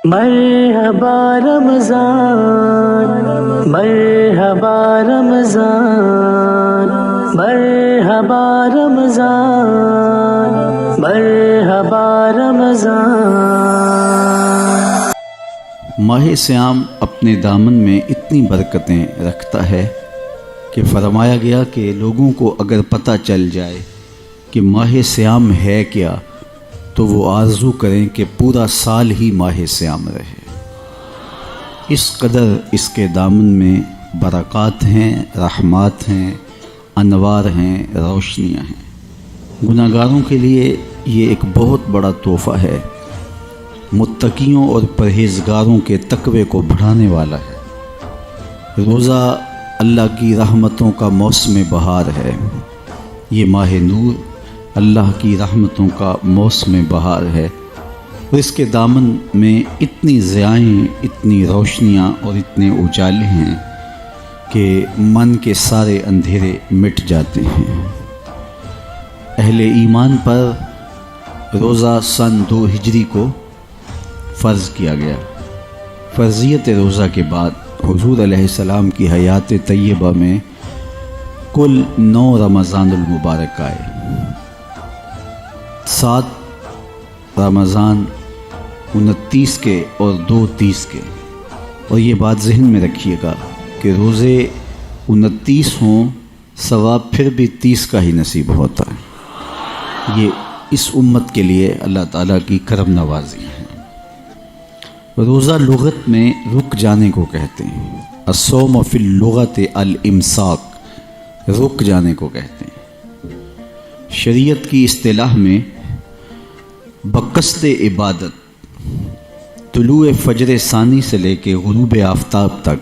مرحبا رمضان مرحبا رمضان مرحبا رمضان مرحبا رمضان۔ ماہ صیام اپنے دامن میں اتنی برکتیں رکھتا ہے کہ فرمایا گیا کہ لوگوں کو اگر پتہ چل جائے کہ ماہ صیام ہے کیا تو وہ آرزو کریں کہ پورا سال ہی ماہ صیام رہے۔ اس قدر اس کے دامن میں برکات ہیں، رحمات ہیں، انوار ہیں، روشنیاں ہیں۔ گناہ گاروں کے لیے یہ ایک بہت بڑا تحفہ ہے، متقیوں اور پرہیزگاروں کے تقوی کو بڑھانے والا ہے۔ روزہ اللہ کی رحمتوں کا موسم بہار ہے۔ یہ ماہ نور اللہ کی رحمتوں کا موسم بہار ہے، اور اس کے دامن میں اتنی ضیائیں، اتنی روشنیاں اور اتنے اجالے ہیں کہ من کے سارے اندھیرے مٹ جاتے ہیں۔ اہل ایمان پر روزہ سن 2 ہجری کو فرض کیا گیا۔ فرضیت روزہ کے بعد حضور علیہ السلام کی حیات طیبہ میں کل 9 رمضان المبارک آئے، 7 رمضان 29 کے اور 2 30 کے۔ اور یہ بات ذہن میں رکھیے گا کہ روزے 29 ہوں ثواب پھر بھی 30 کا ہی نصیب ہوتا ہے۔ یہ اس امت کے لیے اللہ تعالیٰ کی کرم نوازی ہے۔ روزہ لغت میں رک جانے کو کہتے ہیں۔ الصوم فی اللغت الامساک، رک جانے کو کہتے ہیں۔ شریعت کی اصطلاح میں بقصد عبادت طلوع فجر ثانی سے لے کے غروب آفتاب تک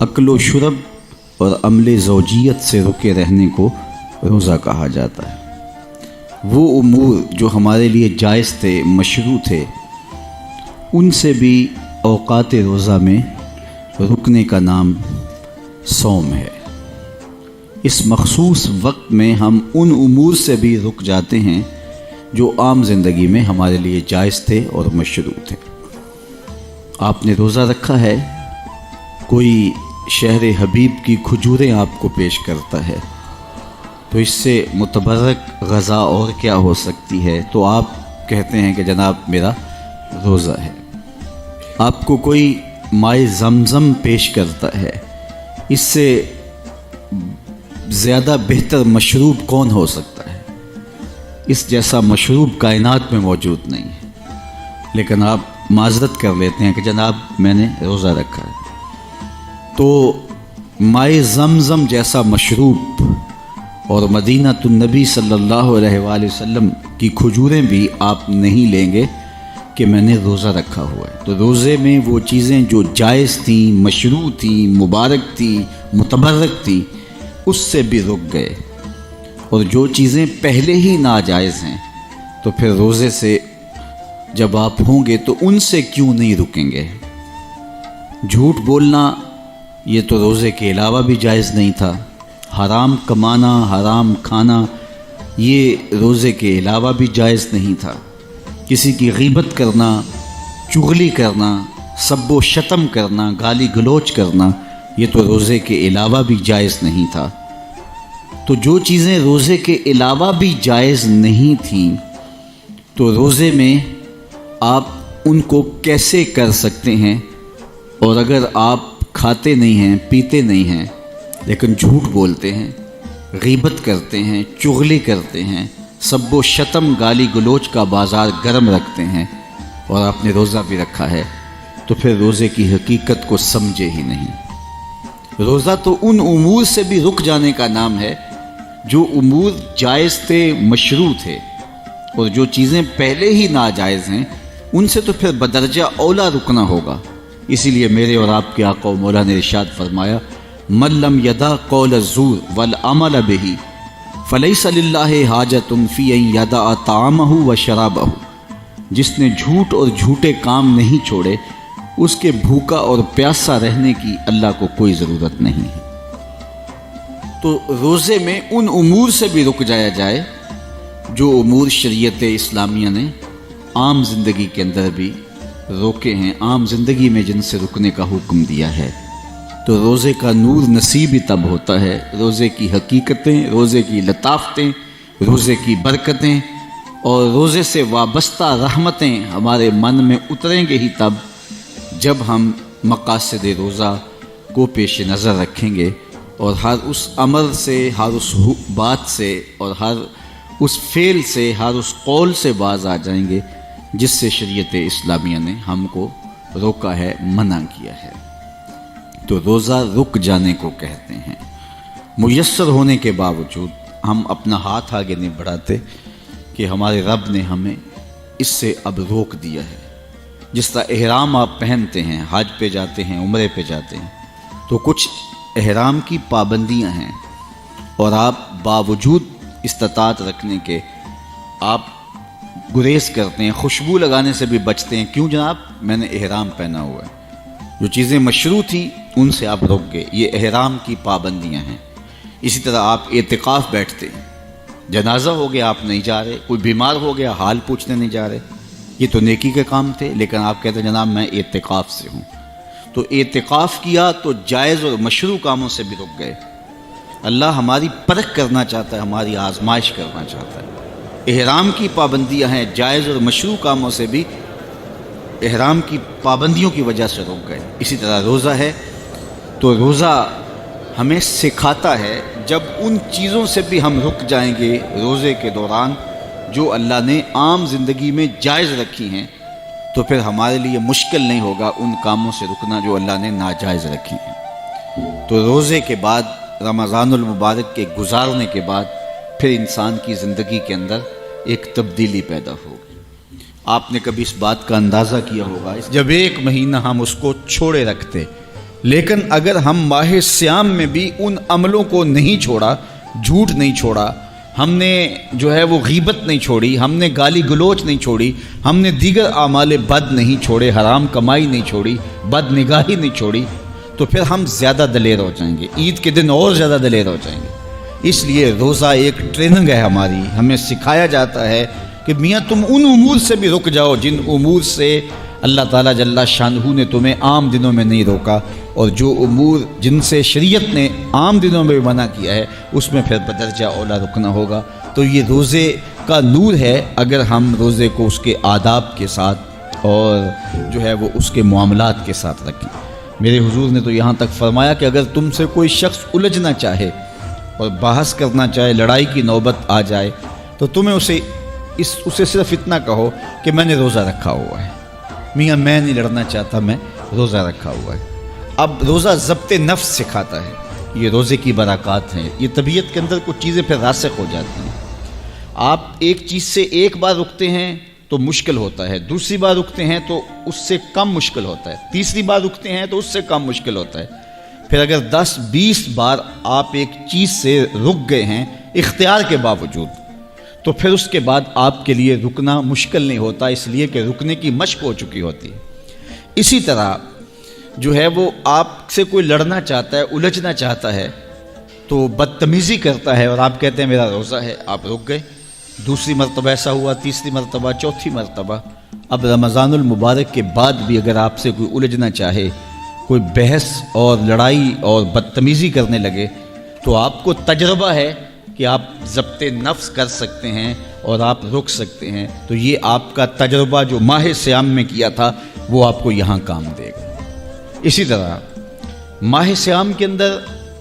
اکل و شرب اور عمل زوجیت سے رکے رہنے کو روزہ کہا جاتا ہے۔ وہ امور جو ہمارے لیے جائز تھے، مشروع تھے، ان سے بھی اوقات روزہ میں رکنے کا نام صوم ہے۔ اس مخصوص وقت میں ہم ان امور سے بھی رک جاتے ہیں جو عام زندگی میں ہمارے لیے جائز تھے اور مشروع تھے۔ آپ نے روزہ رکھا ہے، کوئی شہر حبیب کی کھجوریں آپ کو پیش کرتا ہے، تو اس سے متبرک غذا اور کیا ہو سکتی ہے؟ تو آپ کہتے ہیں کہ جناب میرا روزہ ہے۔ آپ کو کوئی مائے زمزم پیش کرتا ہے، اس سے زیادہ بہتر مشروب کون ہو سکتا ہے؟ اس جیسا مشروب کائنات میں موجود نہیں ہے، لیکن آپ معذرت کر لیتے ہیں کہ جناب میں نے روزہ رکھا ہے۔ تو مائے زمزم جیسا مشروب اور مدینہ النبی صلی اللہ علیہ وآلہ وسلم کی کھجوریں بھی آپ نہیں لیں گے کہ میں نے روزہ رکھا ہوا ہے۔ تو روزے میں وہ چیزیں جو جائز تھیں، مشروع تھیں، مبارک تھیں، متبرک تھیں، اس سے بھی رک گئے۔ اور جو چیزیں پہلے ہی ناجائز ہیں تو پھر روزے سے جب آپ ہوں گے تو ان سے کیوں نہیں رکیں گے؟ جھوٹ بولنا یہ تو روزے کے علاوہ بھی جائز نہیں تھا، حرام کمانا، حرام کھانا یہ روزے کے علاوہ بھی جائز نہیں تھا، کسی کی غیبت کرنا، چغلی کرنا، سب و شتم کرنا، گالی گلوچ کرنا یہ تو روزے کے علاوہ بھی جائز نہیں تھا۔ تو جو چیزیں روزے کے علاوہ بھی جائز نہیں تھیں تو روزے میں آپ ان کو کیسے کر سکتے ہیں؟ اور اگر آپ کھاتے نہیں ہیں، پیتے نہیں ہیں، لیکن جھوٹ بولتے ہیں، غیبت کرتے ہیں، چغلی کرتے ہیں، سب و شتم گالی گلوچ کا بازار گرم رکھتے ہیں، اور آپ نے روزہ بھی رکھا ہے، تو پھر روزے کی حقیقت کو سمجھے ہی نہیں۔ روزہ تو ان امور سے بھی رک جانے کا نام ہے جو امور جائز تھے، مشروع تھے، اور جو چیزیں پہلے ہی ناجائز ہیں ان سے تو پھر بدرجہ اولا رکنا ہوگا۔ اسی لیے میرے اور آپ کے آقا و مولا نے ارشاد فرمایا، من لم یدع قول الزور والعمل بہ فلیس للہ حاجۃ فی ان یدع طعامہ و شرابہ۔ جس نے جھوٹ اور جھوٹے کام نہیں چھوڑے اس کے بھوکا اور پیاسا رہنے کی اللہ کو کوئی ضرورت نہیں ہے۔ تو روزے میں ان امور سے بھی رک جایا جائے جو امور شریعت اسلامیہ نے عام زندگی کے اندر بھی روکے ہیں عام زندگی میں جن سے رکنے کا حکم دیا ہے، تو روزے کا نور نصیب ہی تب ہوتا ہے، روزے کی حقیقتیں، روزے کی لطافتیں، روزے کی برکتیں اور روزے سے وابستہ رحمتیں ہمارے من میں اتریں گے ہی تب جب ہم مقاصد روزہ کو پیش نظر رکھیں گے اور ہر اس عمل سے، ہر اس بات سے اور ہر اس فعل سے، ہر اس قول سے باز آ جائیں گے جس سے شریعت اسلامیہ نے ہم کو روکا ہے، منع کیا ہے۔ تو روزہ رک جانے کو کہتے ہیں۔ میسر ہونے کے باوجود ہم اپنا ہاتھ آگے نہیں بڑھاتے کہ ہمارے رب نے ہمیں اس سے اب روک دیا ہے۔ جس طرح احرام آپ پہنتے ہیں، حج پہ جاتے ہیں، عمرے پہ جاتے ہیں، تو کچھ احرام کی پابندیاں ہیں اور آپ باوجود استطاعت رکھنے کے آپ گریز کرتے ہیں، خوشبو لگانے سے بھی بچتے ہیں۔ کیوں جناب؟ میں نے احرام پہنا ہوا ہے۔ جو چیزیں مشروع تھیں ان سے آپ رک گئے، یہ احرام کی پابندیاں ہیں۔ اسی طرح آپ اعتکاف بیٹھتے ہیں، جنازہ ہو گیا آپ نہیں جا رہے، کوئی بیمار ہو گیا حال پوچھنے نہیں جا رہے، یہ تو نیکی کے کام تھے، لیکن آپ کہتے ہیں جناب میں اعتکاف سے ہوں۔ تو اعتکاف کیا تو جائز اور مشروع کاموں سے بھی رک گئے۔ اللہ ہماری پرکھ کرنا چاہتا ہے، ہماری آزمائش کرنا چاہتا ہے۔ احرام کی پابندیاں ہیں، جائز اور مشروع کاموں سے بھی احرام کی پابندیوں کی وجہ سے رک گئے۔ اسی طرح روزہ ہے تو روزہ ہمیں سکھاتا ہے جب ان چیزوں سے بھی ہم رک جائیں گے روزے کے دوران جو اللہ نے عام زندگی میں جائز رکھی ہیں، تو پھر ہمارے لیے مشکل نہیں ہوگا ان کاموں سے رکنا جو اللہ نے ناجائز رکھی ہیں۔ تو روزے کے بعد، رمضان المبارک کے گزارنے کے بعد پھر انسان کی زندگی کے اندر ایک تبدیلی پیدا ہوگی۔ آپ نے کبھی اس بات کا اندازہ کیا ہوگا جب ایک مہینہ ہم اس کو چھوڑے رکھتے، لیکن اگر ہم ماہ سیام میں بھی ان عملوں کو نہیں چھوڑا، جھوٹ نہیں چھوڑا، ہم نے جو ہے وہ غیبت نہیں چھوڑی، ہم نے گالی گلوچ نہیں چھوڑی، ہم نے دیگر اعمال بد نہیں چھوڑے، حرام کمائی نہیں چھوڑی، بد نگاہی نہیں چھوڑی، تو پھر ہم زیادہ دلیر ہو جائیں گے، عید کے دن اور زیادہ دلیر ہو جائیں گے۔ اس لیے روزہ ایک ٹریننگ ہے ہماری، ہمیں سکھایا جاتا ہے کہ میاں تم ان امور سے بھی رک جاؤ جن امور سے اللہ تعالیٰ جل شانہ نے تمہیں عام دنوں میں نہیں روکا، اور جو امور جن سے شریعت نے عام دنوں میں منع کیا ہے اس میں پھر بدرجہ اولا رکنا ہوگا۔ تو یہ روزے کا نور ہے اگر ہم روزے کو اس کے آداب کے ساتھ اور جو ہے وہ اس کے معاملات کے ساتھ رکھیں۔ میرے حضور نے تو یہاں تک فرمایا کہ اگر تم سے کوئی شخص الجھنا چاہے اور بحث کرنا چاہے، لڑائی کی نوبت آ جائے، تو تمہیں اسے صرف اتنا کہو کہ میں نے روزہ رکھا ہوا ہے، میاں میں نہیں لڑنا چاہتا، میں روزہ رکھا ہوا ہے۔ اب روزہ ضبط نفس سکھاتا ہے، یہ روزے کی برکات ہیں، یہ طبیعت کے اندر کچھ چیزیں پھر راسخ ہو جاتی ہیں۔ آپ ایک چیز سے ایک بار رکتے ہیں تو مشکل ہوتا ہے، دوسری بار رکتے ہیں تو اس سے کم مشکل ہوتا ہے، تیسری بار رکتے ہیں تو اس سے کم مشکل ہوتا ہے۔ پھر اگر 10-20 بار آپ ایک چیز سے رک گئے ہیں اختیار کے باوجود، تو پھر اس کے بعد آپ کے لیے رکنا مشکل نہیں ہوتا، اس لیے کہ رکنے کی مشق ہو چکی ہوتی ہے۔ اسی طرح جو ہے وہ آپ سے کوئی لڑنا چاہتا ہے، الجھنا چاہتا ہے، تو بدتمیزی کرتا ہے اور آپ کہتے ہیں میرا روزہ ہے، آپ رک گئے، دوسری مرتبہ ایسا ہوا، تیسری مرتبہ، چوتھی مرتبہ۔ اب رمضان المبارک کے بعد بھی اگر آپ سے کوئی الجھنا چاہے، کوئی بحث اور لڑائی اور بدتمیزی کرنے لگے، تو آپ کو تجربہ ہے کہ آپ ضبط نفس کر سکتے ہیں اور آپ رک سکتے ہیں۔ تو یہ آپ کا تجربہ جو ماہ سیام میں کیا تھا وہ آپ کو یہاں کام دے گا۔ اسی طرح ماہ سیام کے اندر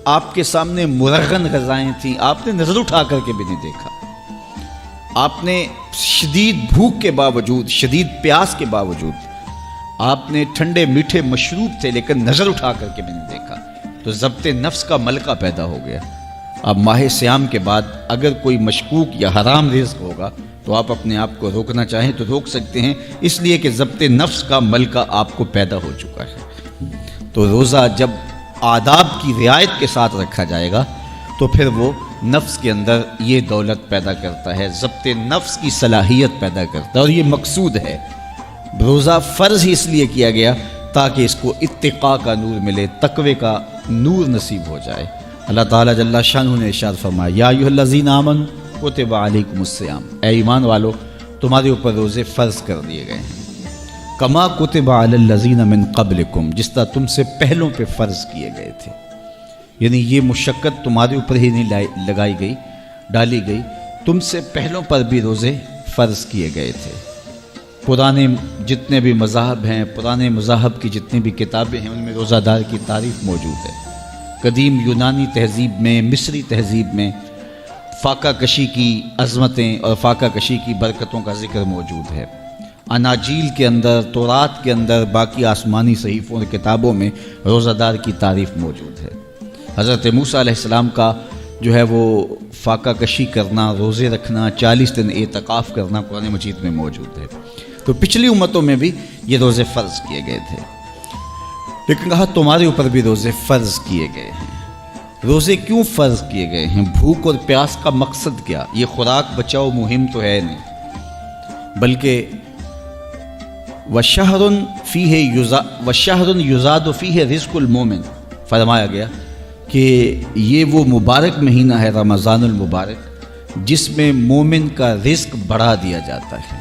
آپ کے سامنے مرغن غذائیں تھیں، آپ نے نظر اٹھا کر کے بھی نہیں دیکھا، آپ نے شدید بھوک کے باوجود، شدید پیاس کے باوجود، آپ نے ٹھنڈے میٹھے مشروب تھے لیکن نظر اٹھا کر کے بھی نہیں دیکھا، تو ضبط نفس کا ملکہ پیدا ہو گیا۔ اب ماہ سیام کے بعد اگر کوئی مشکوک یا حرام رزق ہوگا تو آپ اپنے آپ کو روکنا چاہیں تو روک سکتے ہیں، اس لیے کہ ضبط نفس کا ملکہ آپ کو پیدا ہو چکا ہے۔ تو روزہ جب آداب کی رعایت کے ساتھ رکھا جائے گا تو پھر وہ نفس کے اندر یہ دولت پیدا کرتا ہے، ضبط نفس کی صلاحیت پیدا کرتا ہے، اور یہ مقصود ہے۔ روزہ فرض ہی اس لیے کیا گیا تاکہ اس کو اتقاء کا نور ملے، تقوی کا نور نصیب ہو جائے۔ اللہ تعالیٰ جل شانہ نے ارشاد فرمایا یا ایھا الذین آمنوا کتب علیکم الصیام، اے ایمان والو تمہارے اوپر روزے فرض کر دیے گئے ہیں۔ کما کتب علی الذین من قبلکم، جس طرح تم سے پہلوں پہ فرض کیے گئے تھے، یعنی یہ مشقت تمہارے اوپر ہی نہیں لگائی گئی، ڈالی گئی، تم سے پہلوں پر بھی روزے فرض کیے گئے تھے۔ پرانے جتنے بھی مذاہب ہیں، پرانے مذاہب کی جتنی بھی کتابیں ہیں، ان میں روزہ دار کی تعریف موجود ہے۔ قدیم یونانی تہذیب میں، مصری تہذیب میں فاقہ کشی کی عظمتیں اور فاقہ کشی کی برکتوں کا ذکر موجود ہے۔ اناجیل کے اندر، تورات کے اندر، باقی آسمانی صحیفوں اور کتابوں میں روزہ دار کی تعریف موجود ہے۔ حضرت موسیٰ علیہ السلام کا جو ہے وہ فاقہ کشی کرنا، روزے رکھنا، 40 دن اعتکاف کرنا قرآن مجید میں موجود ہے۔ تو پچھلی امتوں میں بھی یہ روزے فرض کیے گئے تھے، لیکن کہا تمہارے اوپر بھی روزے فرض کیے گئے ہیں۔ روزے کیوں فرض کیے گئے ہیں؟ بھوک اور پیاس کا مقصد کیا؟ یہ خوراک بچاؤ مہم تو ہے نہیں، بلکہ وَشَهْرٌ يُزَادُ فِيهِ رِزْقُ الْمُؤْمِنِ، فرمایا گیا کہ یہ وہ مبارک مہینہ ہے رمضان المبارک جس میں مومن کا رزق بڑھا دیا جاتا ہے،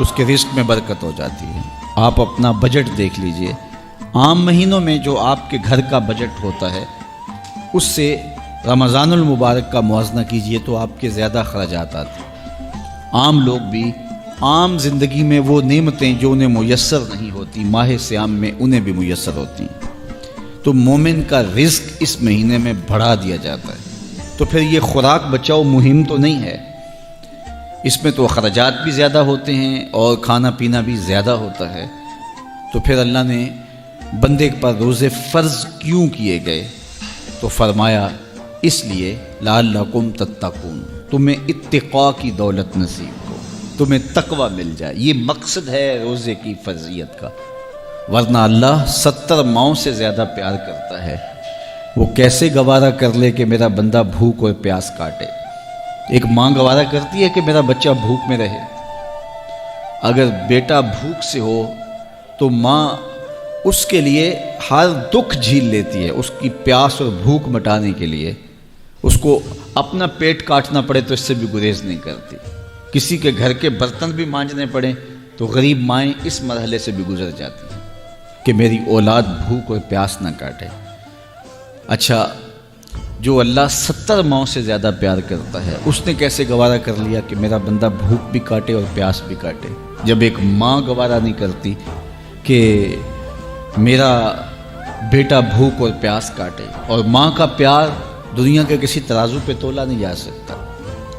اس کے رزق میں برکت ہو جاتی ہے۔ آپ اپنا بجٹ دیکھ لیجئے، عام مہینوں میں جو آپ کے گھر کا بجٹ ہوتا ہے اس سے رمضان المبارک کا موازنہ کیجئے تو آپ کے زیادہ اخراجات آتے ہیں۔ عام لوگ بھی عام زندگی میں وہ نعمتیں جو انہیں میسر نہیں ہوتی، ماہ صیام میں انہیں بھی میسر ہوتی ہیں، تو مومن کا رزق اس مہینے میں بڑھا دیا جاتا ہے۔ تو پھر یہ خوراک بچاؤ مہم تو نہیں ہے، اس میں تو اخراجات بھی زیادہ ہوتے ہیں اور کھانا پینا بھی زیادہ ہوتا ہے۔ تو پھر اللہ نے بندے پر روزے فرض کیوں کیے گئے؟ تو فرمایا اس لیے لعلکم تتقون، تمہیں اتقاء کی دولت نصیب ہو، تمہیں تقوی مل جائے، یہ مقصد ہے روزے کی فرضیت کا۔ ورنہ اللہ 70 ماؤں سے زیادہ پیار کرتا ہے، وہ کیسے گوارا کر لے کہ میرا بندہ بھوک اور پیاس کاٹے؟ ایک ماں گوارا کرتی ہے کہ میرا بچہ بھوک میں رہے؟ اگر بیٹا بھوک سے ہو تو ماں اس کے لیے ہر دکھ جھیل لیتی ہے، اس کی پیاس اور بھوک مٹانے کے لیے اس کو اپنا پیٹ کاٹنا پڑے تو اس سے بھی گریز نہیں کرتی، کسی کے گھر کے برتن بھی مانجنے پڑے تو غریب مائیں اس مرحلے سے بھی گزر جاتی ہیں کہ میری اولاد بھوک اور پیاس نہ کاٹے۔ اچھا، جو اللہ 70 ماؤں سے زیادہ پیار کرتا ہے اس نے کیسے گوارا کر لیا کہ میرا بندہ بھوک بھی کاٹے اور پیاس بھی کاٹے؟ جب ایک ماں گوارا نہیں کرتی کہ میرا بیٹا بھوک اور پیاس کاٹے، اور ماں کا پیار دنیا کے کسی ترازو پہ تولا نہیں جا سکتا۔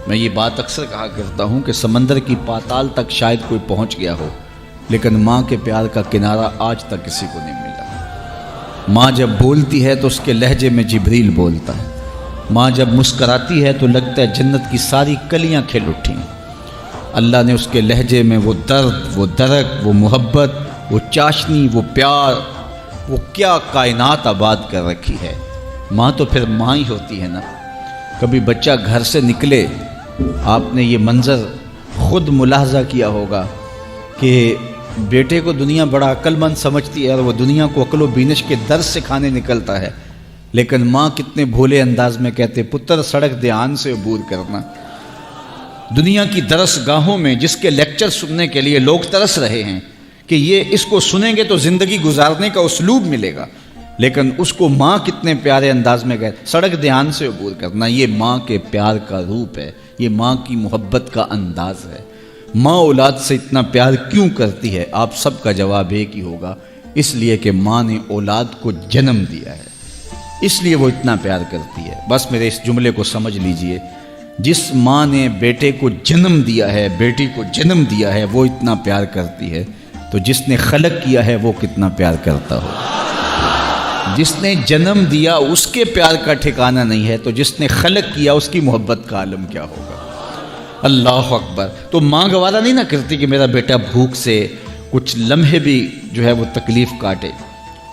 میں یہ بات اکثر کہا کرتا ہوں کہ سمندر کی پاتال تک شاید کوئی پہنچ گیا ہو، لیکن ماں کے پیار کا کنارہ آج تک کسی کو نہیں ملا۔ ماں جب بولتی ہے تو اس کے لہجے میں جبریل بولتا ہے، ماں جب مسکراتی ہے تو لگتا ہے جنت کی ساری کلیاں کھل اٹھی ہیں۔ اللہ نے اس کے لہجے میں وہ درد، وہ درک، وہ محبت، وہ چاشنی، وہ پیار، وہ کیا کائنات آباد کر رکھی ہے۔ ماں تو پھر ماں ہی ہوتی ہے نا۔ کبھی بچہ گھر سے نکلے، آپ نے یہ منظر خود ملاحظہ کیا ہوگا کہ بیٹے کو دنیا بڑا عقل مند سمجھتی ہے اور وہ دنیا کو عقل و بینش کے درس سکھانے نکلتا ہے، لیکن ماں کتنے بھولے انداز میں کہتے پتر سڑک دھیان سے عبور کرنا۔ دنیا کی درس گاہوں میں جس کے لیکچر سننے کے لیے لوگ ترس رہے ہیں کہ یہ اس کو سنیں گے تو زندگی گزارنے کا اسلوب ملے گا، لیکن اس کو ماں کتنے پیارے انداز میں کہتے سڑک دھیان سے عبور کرنا۔ یہ ماں کے پیار کا روپ ہے، یہ ماں کی محبت کا انداز ہے۔ ماں اولاد سے اتنا پیار کیوں کرتی ہے؟ آپ سب کا جواب ایک ہی ہوگا، اس لیے کہ ماں نے اولاد کو جنم دیا ہے، اس لیے وہ اتنا پیار کرتی ہے۔ بس میرے اس جملے کو سمجھ لیجئے، جس ماں نے بیٹے کو جنم دیا ہے، بیٹی کو جنم دیا ہے، وہ اتنا پیار کرتی ہے، تو جس نے خلق کیا ہے وہ کتنا پیار کرتا ہو۔ جس نے جنم دیا اس کے پیار کا ٹھکانہ نہیں ہے، تو جس نے خلق کیا اس کی محبت کا عالم کیا ہوگا۔ اللہ اکبر۔ تو ماں گوارا نہیں نہ کرتی کہ میرا بیٹا بھوک سے کچھ لمحے بھی جو ہے وہ تکلیف کاٹے،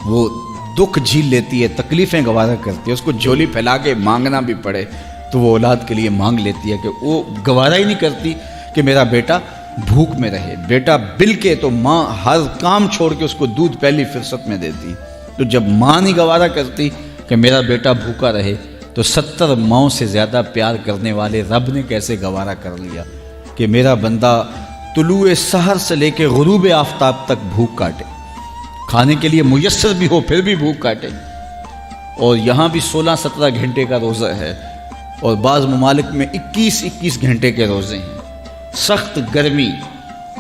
وہ دکھ جھیل لیتی ہے، تکلیفیں گوارا کرتی ہے، اس کو جھولی پھیلا کے مانگنا بھی پڑے تو وہ اولاد کے لیے مانگ لیتی ہے، کہ وہ گوارا ہی نہیں کرتی کہ میرا بیٹا بھوک میں رہے۔ بیٹا بل کے تو ماں ہر کام چھوڑ کے اس کو دودھ پہلی فرصت میں دیتی، تو جب ماں نہیں گوارا کرتی کہ میرا بیٹا بھوکا رہے تو 70 ماؤں سے زیادہ پیار کرنے والے رب نے کیسے گوارا کر لیا کہ میرا بندہ طلوع سحر سے لے کے غروب آفتاب تک بھوک کاٹے، کھانے کے لیے میسر بھی ہو پھر بھی بھوک کاٹے، اور یہاں بھی 16-17 گھنٹے کا روزہ ہے، اور بعض ممالک میں 21 گھنٹے کے روزے ہیں۔ سخت گرمی،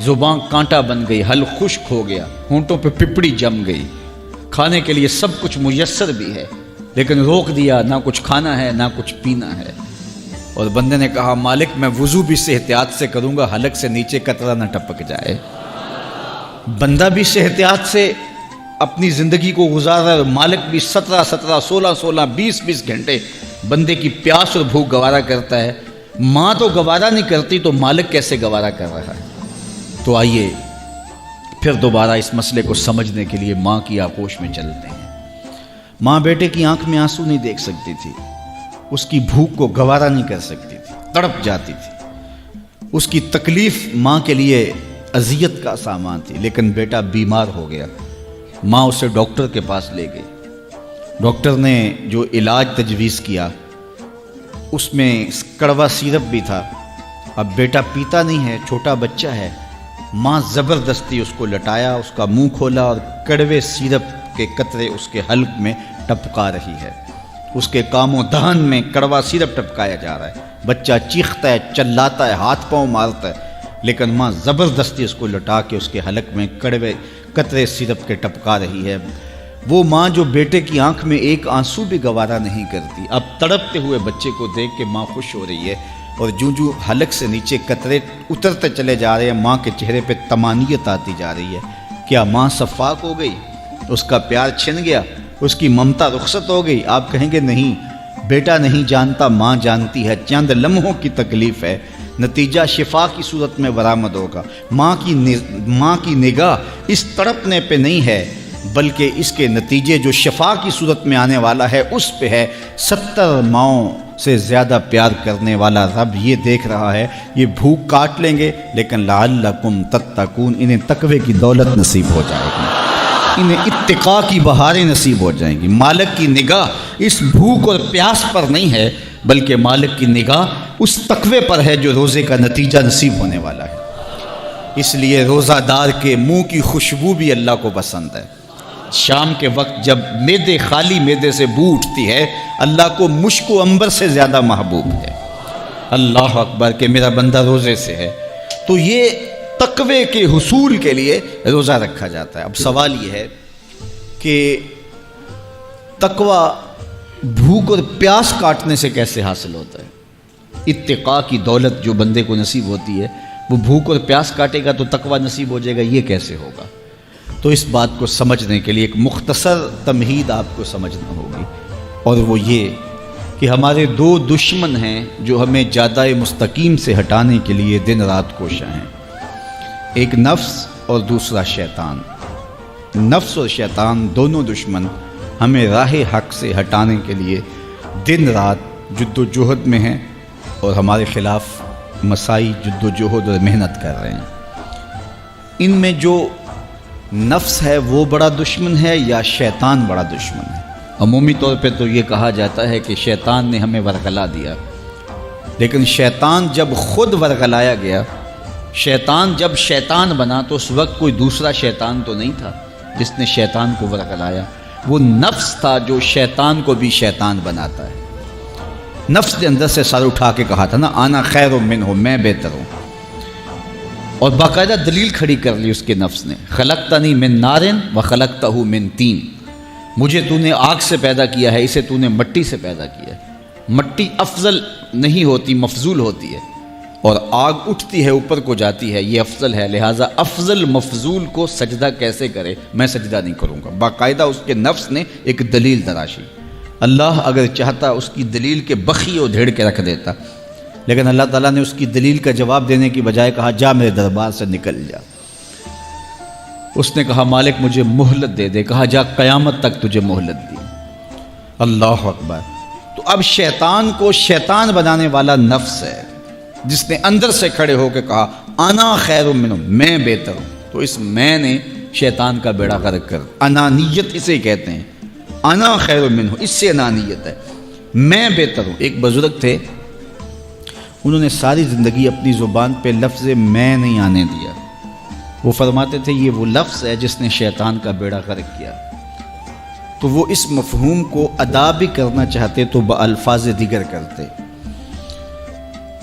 زبان کانٹا بن گئی، حل خشک ہو گیا، ہونٹوں پہ پپڑی جم گئی، کھانے کے لیے سب کچھ میسر بھی ہے لیکن روک دیا، نہ کچھ کھانا ہے نہ کچھ پینا ہے۔ اور بندے نے کہا مالک میں وضو بھی سے احتیاط سے کروں گا، حلق سے نیچے قطرہ نہ ٹپک جائے۔ بندہ بھی سے احتیاط سے اپنی زندگی کو گزار رہا ہے، مالک بھی 17 16 20 گھنٹے بندے کی پیاس اور بھوک گوارا کرتا ہے۔ ماں تو گوارا نہیں کرتی تو مالک کیسے گوارا کر رہا ہے؟ تو آئیے پھر دوبارہ اس مسئلے کو سمجھنے کے لیے ماں کی آغوش میں چلتے ہیں۔ ماں بیٹے کی آنکھ میں آنسو نہیں دیکھ سکتی تھی، اس کی بھوک کو گوارا نہیں کر سکتی تھی، تڑپ جاتی تھی۔ اس کی تکلیف ماں کے لیے اذیت کا سامان تھی، لیکن بیٹا بیمار ہو گیا، ماں اسے ڈاکٹر کے پاس لے گئی۔ ڈاکٹر نے جو علاج تجویز کیا اس میں کڑوا سیرپ بھی تھا۔ اب بیٹا پیتا نہیں ہے، چھوٹا بچہ ہے، ماں زبردستی اس کو لٹایا، اس کا منہ کھولا اور کڑوے سیرپ کے قطرے اس کے حلق میں ٹپکا رہی ہے۔ اس کے کام و دہن میں کڑوا سیرپ ٹپکایا جا رہا ہے، بچہ چیختا ہے، چلاتا ہے، ہاتھ پاؤں مارتا ہے، لیکن ماں زبردستی اس کو لٹا کے اس کے حلق میں کڑوے قطرے سیرپ کے ٹپکا رہی ہے۔ وہ ماں جو بیٹے کی آنکھ میں ایک آنسو بھی گوارا نہیں کرتی، اب تڑپتے ہوئے بچے کو دیکھ کے ماں خوش ہو رہی ہے، اور جو حلق سے نیچے قطرے اترتے چلے جا رہے ہیں، ماں کے چہرے پہ طمانینت آتی جا رہی ہے۔ کیا ماں صفاق ہو گئی؟ اس کا پیار چھن گیا؟ اس کی ممتا رخصت ہو گئی؟ آپ کہیں گے نہیں، بیٹا نہیں جانتا، ماں جانتی ہے، چند لمحوں کی تکلیف ہے، نتیجہ شفا کی صورت میں برآمد ہوگا۔ ماں کی نگاہ اس تڑپنے پہ نہیں ہے، بلکہ اس کے نتیجے جو شفا کی صورت میں آنے والا ہے اس پہ ہے۔ 70 ماؤں سے زیادہ پیار کرنے والا رب یہ دیکھ رہا ہے، یہ بھوک کاٹ لیں گے لیکن لعلکم تتقون، انہیں تقوی کی دولت نصیب ہو جائے گی، انہیں اتقاء کی بہاریں نصیب ہو جائیں گی۔ مالک کی نگاہ اس بھوک اور پیاس پر نہیں ہے، بلکہ مالک کی نگاہ اس تقوی پر ہے جو روزے کا نتیجہ نصیب ہونے والا ہے۔ اس لیے روزہ دار کے منہ کی خوشبو بھی اللہ کو پسند ہے۔ شام کے وقت جب معدے خالی معدے سے بو اٹھتی ہے، اللہ کو مشک و عنبر سے زیادہ محبوب ہے۔ اللہ اکبر کہ میرا بندہ روزے سے ہے، تو یہ تقوی کے حصول کے لیے روزہ رکھا جاتا ہے۔ اب سوال یہ ہے کہ تقوی بھوک اور پیاس کاٹنے سے کیسے حاصل ہوتا ہے؟ اتقاء کی دولت جو بندے کو نصیب ہوتی ہے، وہ بھوک اور پیاس کاٹے گا تو تقوی نصیب ہو جائے گا، یہ کیسے ہوگا؟ تو اس بات کو سمجھنے کے لیے ایک مختصر تمہید آپ کو سمجھنا ہوگی، اور وہ یہ کہ ہمارے 2 دشمن ہیں جو ہمیں جادہ مستقیم سے ہٹانے کے لیے دن رات کوشاں ہیں، ایک نفس اور دوسرا شیطان۔ نفس اور شیطان دونوں دشمن ہمیں راہ حق سے ہٹانے کے لیے دن رات جد و جہد میں ہیں، اور ہمارے خلاف مساعی جد و جہد اور محنت کر رہے ہیں۔ ان میں جو نفس ہے وہ بڑا دشمن ہے یا شیطان بڑا دشمن ہے؟ عمومی طور پہ تو یہ کہا جاتا ہے کہ شیطان نے ہمیں ورغلا دیا، لیکن شیطان جب خود ورغلایا گیا، شیطان جب شیطان بنا تو اس وقت کوئی دوسرا شیطان تو نہیں تھا جس نے شیطان کو ورغلایا، وہ نفس تھا جو شیطان کو بھی شیطان بناتا ہے۔ نفس نے اندر سے سر اٹھا کے کہا تھا نا، آنا خیر منہ، میں بہتر ہوں، اور باقاعدہ دلیل کھڑی کر لی اس کے نفس نے، خلقتنی من نار وخلقتہ من طین، مجھے تو نے آگ سے پیدا کیا ہے، اسے تو نے مٹی سے پیدا کیا ہے۔ مٹی افضل نہیں ہوتی، مفضول ہوتی ہے، اور آگ اٹھتی ہے اوپر کو جاتی ہے، یہ افضل ہے، لہٰذا افضل مفضول کو سجدہ کیسے کرے؟ میں سجدہ نہیں کروں گا۔ باقاعدہ اس کے نفس نے ایک دلیل تراشی۔ اللہ اگر چاہتا اس کی دلیل کے بخی و دھیڑ کے رکھ دیتا، لیکن اللہ تعالیٰ نے اس کی دلیل کا جواب دینے کی بجائے کہا جا میرے دربار سے نکل جا۔ اس نے کہا مالک مجھے مہلت دے دے، کہا جا قیامت تک تجھے مہلت دی۔ اللہ اکبر۔ تو اب شیطان کو شیطان بنانے والا نفس ہے جس نے اندر سے کھڑے ہو کے کہا انا خیر منہ، میں بہتر ہوں، تو اس میں نے شیطان کا بیڑا غرق کر، انانیت اسے کہتے ہیں، انا خیر منہ، اس سے انانیت ہے، میں بہتر ہوں۔ ایک بزرگ تھے، انہوں نے ساری زندگی اپنی زبان پہ لفظ میں نہیں آنے دیا۔ وہ فرماتے تھے یہ وہ لفظ ہے جس نے شیطان کا بیڑا غرق کیا۔ تو وہ اس مفہوم کو ادا بھی کرنا چاہتے تو بالفاظ دیگر کرتے۔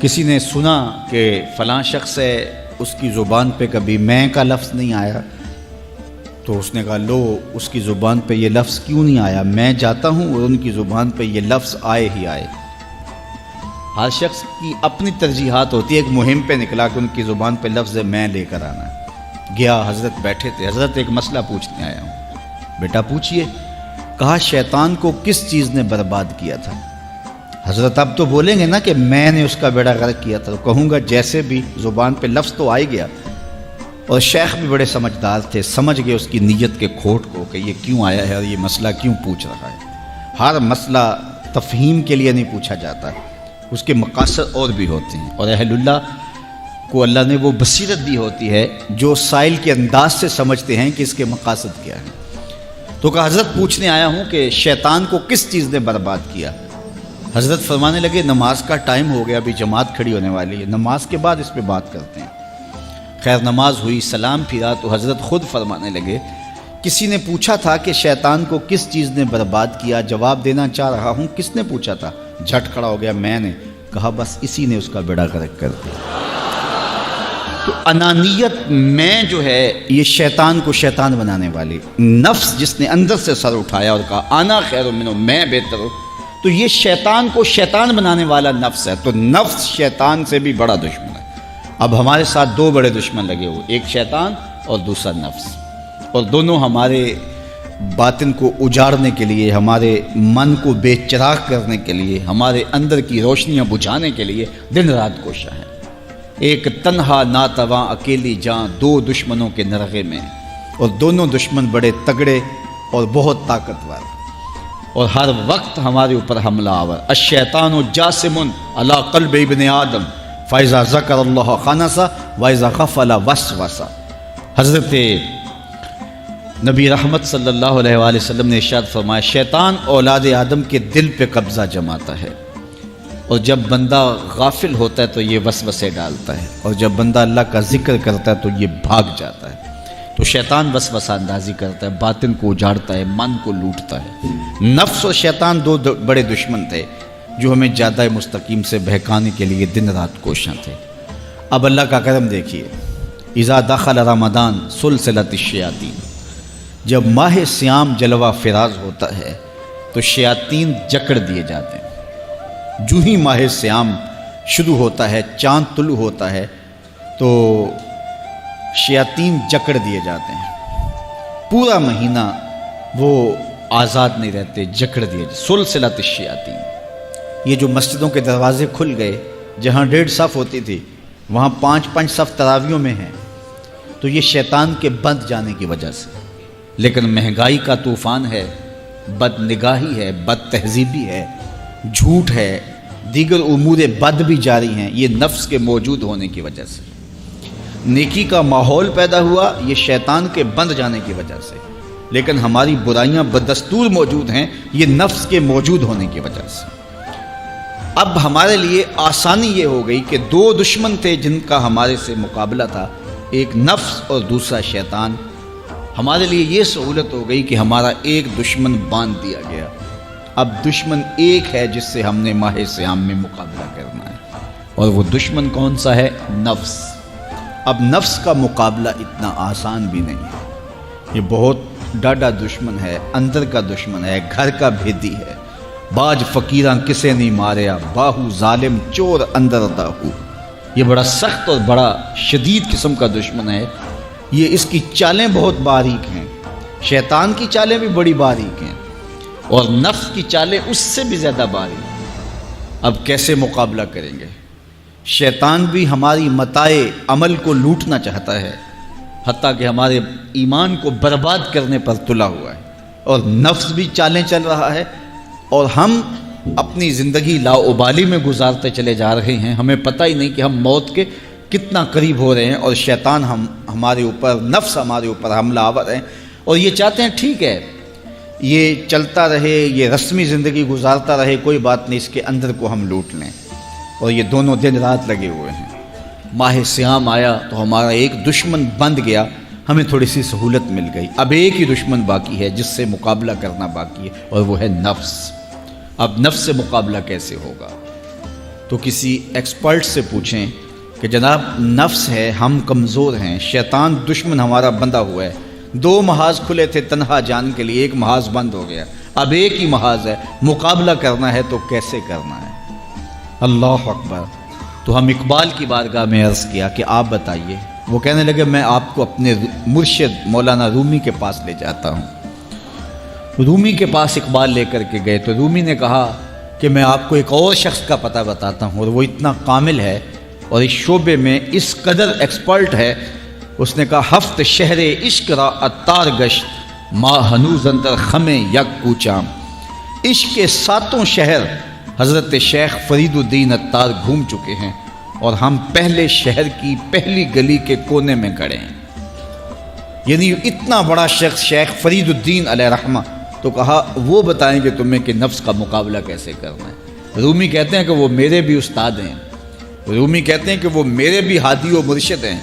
کسی نے سنا کہ فلاں شخص ہے، اس کی زبان پہ کبھی میں کا لفظ نہیں آیا، تو اس نے کہا لو اس کی زبان پہ یہ لفظ کیوں نہیں آیا، میں جاتا ہوں اور ان کی زبان پہ یہ لفظ آئے ہی آئے۔ ہر شخص کی اپنی ترجیحات ہوتی ہے۔ ایک مہم پہ نکلا کہ ان کی زبان پہ لفظ میں لے کر آنا ہے۔ گیا، حضرت بیٹھے تھے، حضرت ایک مسئلہ پوچھنے آیا ہوں۔ بیٹا پوچھئے۔ کہا شیطان کو کس چیز نے برباد کیا تھا؟ حضرت اب تو بولیں گے نا کہ میں نے اس کا بیڑا غرق کیا تھا، تو کہوں گا جیسے بھی زبان پہ لفظ تو آئی گیا، اور شیخ بھی بڑے سمجھدار تھے، سمجھ گئے اس کی نیت کے کھوٹ کو کہ یہ کیوں آیا ہے اور یہ مسئلہ کیوں پوچھ رہا ہے۔ ہر مسئلہ تفہیم کے لیے نہیں پوچھا جاتا، اس کے مقاصد اور بھی ہوتے ہیں، اور اہل اللہ کو اللہ نے وہ بصیرت دی ہوتی ہے جو سائل کے انداز سے سمجھتے ہیں کہ اس کے مقاصد کیا ہے۔ تو کہا حضرت پوچھنے آیا ہوں کہ شیطان کو کس چیز نے برباد کیا؟ حضرت فرمانے لگے نماز کا ٹائم ہو گیا، ابھی جماعت کھڑی ہونے والی ہے، نماز کے بعد اس پہ بات کرتے ہیں۔ خیر نماز ہوئی، سلام پھرا تو حضرت خود فرمانے لگے کسی نے پوچھا تھا کہ شیطان کو کس چیز نے برباد کیا، جواب دینا چاہ رہا ہوں کس نے پوچھا تھا؟ جھٹ کھڑا ہو گیا میں نے۔ کہا بس اسی نے اس کا بیڑا غرق کر دیا۔ تو انانیت میں جو ہے یہ شیطان کو شیطان بنانے والی، نفس جس نے اندر سے سر اٹھایا اور کہا انا خیر منہ، میں بہتر ہوں، تو یہ شیطان کو شیطان بنانے والا نفس ہے۔ تو نفس شیطان سے بھی بڑا دشمن ہے۔ اب ہمارے ساتھ دو بڑے دشمن لگے ہوئے، ایک شیطان اور دوسرا نفس، اور دونوں ہمارے باطن کو اجاڑنے کے لیے، ہمارے من کو بے چراغ کرنے کے لیے، ہمارے اندر کی روشنیاں بجھانے کے لیے دن رات کوشاں ہیں۔ ایک تنہا ناتواں اکیلی جاں، دو دشمنوں کے نرغے میں، اور دونوں دشمن بڑے تگڑے اور بہت طاقتور، اور ہر وقت ہمارے اوپر حملہ آور۔ الشیطان جاسم علی قلب ابن آدم فاذا ذکر اللہ خنس واذا غفل وسوس۔ حضرت نبی رحمت صلی اللہ علیہ وآلہ وسلم نے ارشاد فرمایا شیطان اولاد آدم کے دل پہ قبضہ جماتا ہے، اور جب بندہ غافل ہوتا ہے تو یہ وسوسے ڈالتا ہے، اور جب بندہ اللہ کا ذکر کرتا ہے تو یہ بھاگ جاتا ہے۔ تو شیطان وسوسہ اندازی کرتا ہے، باطن کو اجاڑتا ہے، من کو لوٹتا ہے۔ نفس اور شیطان دو بڑے دشمن تھے جو ہمیں جادہ مستقیم سے بہکانے کے لیے دن رات کوشاں تھے۔ اب اللہ کا کرم دیکھیے، اذا دخل رمضان سلسلۃ الشیاطین، جب ماہ صیام جلوہ فراز ہوتا ہے تو شیاطین جکڑ دیے جاتے ہیں۔ جو ہی ماہ صیام شروع ہوتا ہے، چاند طلوع ہوتا ہے تو شیاطین جکڑ دیے جاتے ہیں۔ پورا مہینہ وہ آزاد نہیں رہتے، جکڑ دیے جاتے۔ سلسلۃ الشیاطین، یہ جو مسجدوں کے دروازے کھل گئے، جہاں 1.5 صف ہوتی تھی وہاں 5 صف تراویوں میں ہیں، تو یہ شیطان کے بند جانے کی وجہ سے۔ لیکن مہنگائی کا طوفان ہے، بد نگاہی ہے، بد تہذیبی ہے، جھوٹ ہے، دیگر امور بد بھی جاری ہیں، یہ نفس کے موجود ہونے کی وجہ سے۔ نیکی کا ماحول پیدا ہوا یہ شیطان کے بند جانے کی وجہ سے، لیکن ہماری برائیاں بدستور موجود ہیں یہ نفس کے موجود ہونے کی وجہ سے۔ اب ہمارے لیے آسانی یہ ہو گئی کہ دو دشمن تھے جن کا ہمارے سے مقابلہ تھا، ایک نفس اور دوسرا شیطان۔ ہمارے لیے یہ سہولت ہو گئی کہ ہمارا ایک دشمن باندھ دیا گیا۔ اب دشمن ایک ہے جس سے ہم نے ماہ صیام میں مقابلہ کرنا ہے، اور وہ دشمن کون سا ہے؟ نفس۔ اب نفس کا مقابلہ اتنا آسان بھی نہیں ہے، یہ بہت ڈاڈا دشمن ہے، اندر کا دشمن ہے، گھر کا بھیدی ہے۔ باج فقیراں کسے نہیں ماریا، باہو ظالم چور اندر داہو۔ یہ بڑا سخت اور بڑا شدید قسم کا دشمن ہے۔ یہ اس کی چالیں بہت باریک ہیں، شیطان کی چالیں بھی بڑی باریک ہیں، اور نفس کی چالیں اس سے بھی زیادہ باریک۔ اب کیسے مقابلہ کریں گے؟ شیطان بھی ہماری متاع عمل کو لوٹنا چاہتا ہے، حتیٰ کہ ہمارے ایمان کو برباد کرنے پر تلا ہوا ہے، اور نفس بھی چالیں چل رہا ہے، اور ہم اپنی زندگی لاؤبالی میں گزارتے چلے جا رہے ہیں۔ ہمیں پتہ ہی نہیں کہ ہم موت کے کتنا قریب ہو رہے ہیں، اور شیطان ہمارے اوپر، نفس ہمارے اوپر حملہ آور ہیں، اور یہ چاہتے ہیں ٹھیک ہے یہ چلتا رہے، یہ رسمی زندگی گزارتا رہے، کوئی بات نہیں، اس کے اندر کو ہم لوٹ لیں۔ اور یہ دونوں دن رات لگے ہوئے ہیں۔ ماہ سیام آیا تو ہمارا ایک دشمن بند گیا، ہمیں تھوڑی سی سہولت مل گئی۔ اب ایک ہی دشمن باقی ہے جس سے مقابلہ کرنا باقی ہے، اور وہ ہے نفس۔ اب نفس سے مقابلہ کیسے ہوگا؟ تو کسی ایکسپرٹ سے پوچھیں کہ جناب نفس ہے، ہم کمزور ہیں، شیطان دشمن ہمارا بندہ ہوا ہے، 2 محاذ کھلے تھے تنہا جان کے لیے، ایک محاذ بند ہو گیا، اب ایک ہی محاذ ہے، مقابلہ کرنا ہے تو کیسے کرنا ہے؟ اللہ اکبر۔ تو ہم اقبال کی بارگاہ میں عرض کیا کہ آپ بتائیے۔ وہ کہنے لگے میں آپ کو اپنے مرشد مولانا رومی کے پاس لے جاتا ہوں۔ رومی کے پاس اقبال لے کر کے گئے تو رومی نے کہا کہ میں آپ کو ایک اور شخص کا پتہ بتاتا ہوں، اور وہ اتنا کامل ہے اور اس شعبے میں اس قدر ایکسپرٹ ہے۔ اس نے کہا ہفت شہر عشق را اتار گشت، ما ہنوز اندر خم یک کوچام۔ عشق کے 7 شہر حضرت شیخ فرید الدین اتار گھوم چکے ہیں، اور ہم پہلے شہر کی پہلی گلی کے کونے میں کھڑے ہیں۔ یعنی اتنا بڑا شخص شیخ فرید الدین علیہ رحمہ، تو کہا وہ بتائیں گے تمہیں کہ نفس کا مقابلہ کیسے کرنا ہے۔ رومی کہتے ہیں کہ وہ میرے بھی استاد ہیں، رومی کہتے ہیں کہ وہ میرے بھی ہادی و مرشد ہیں۔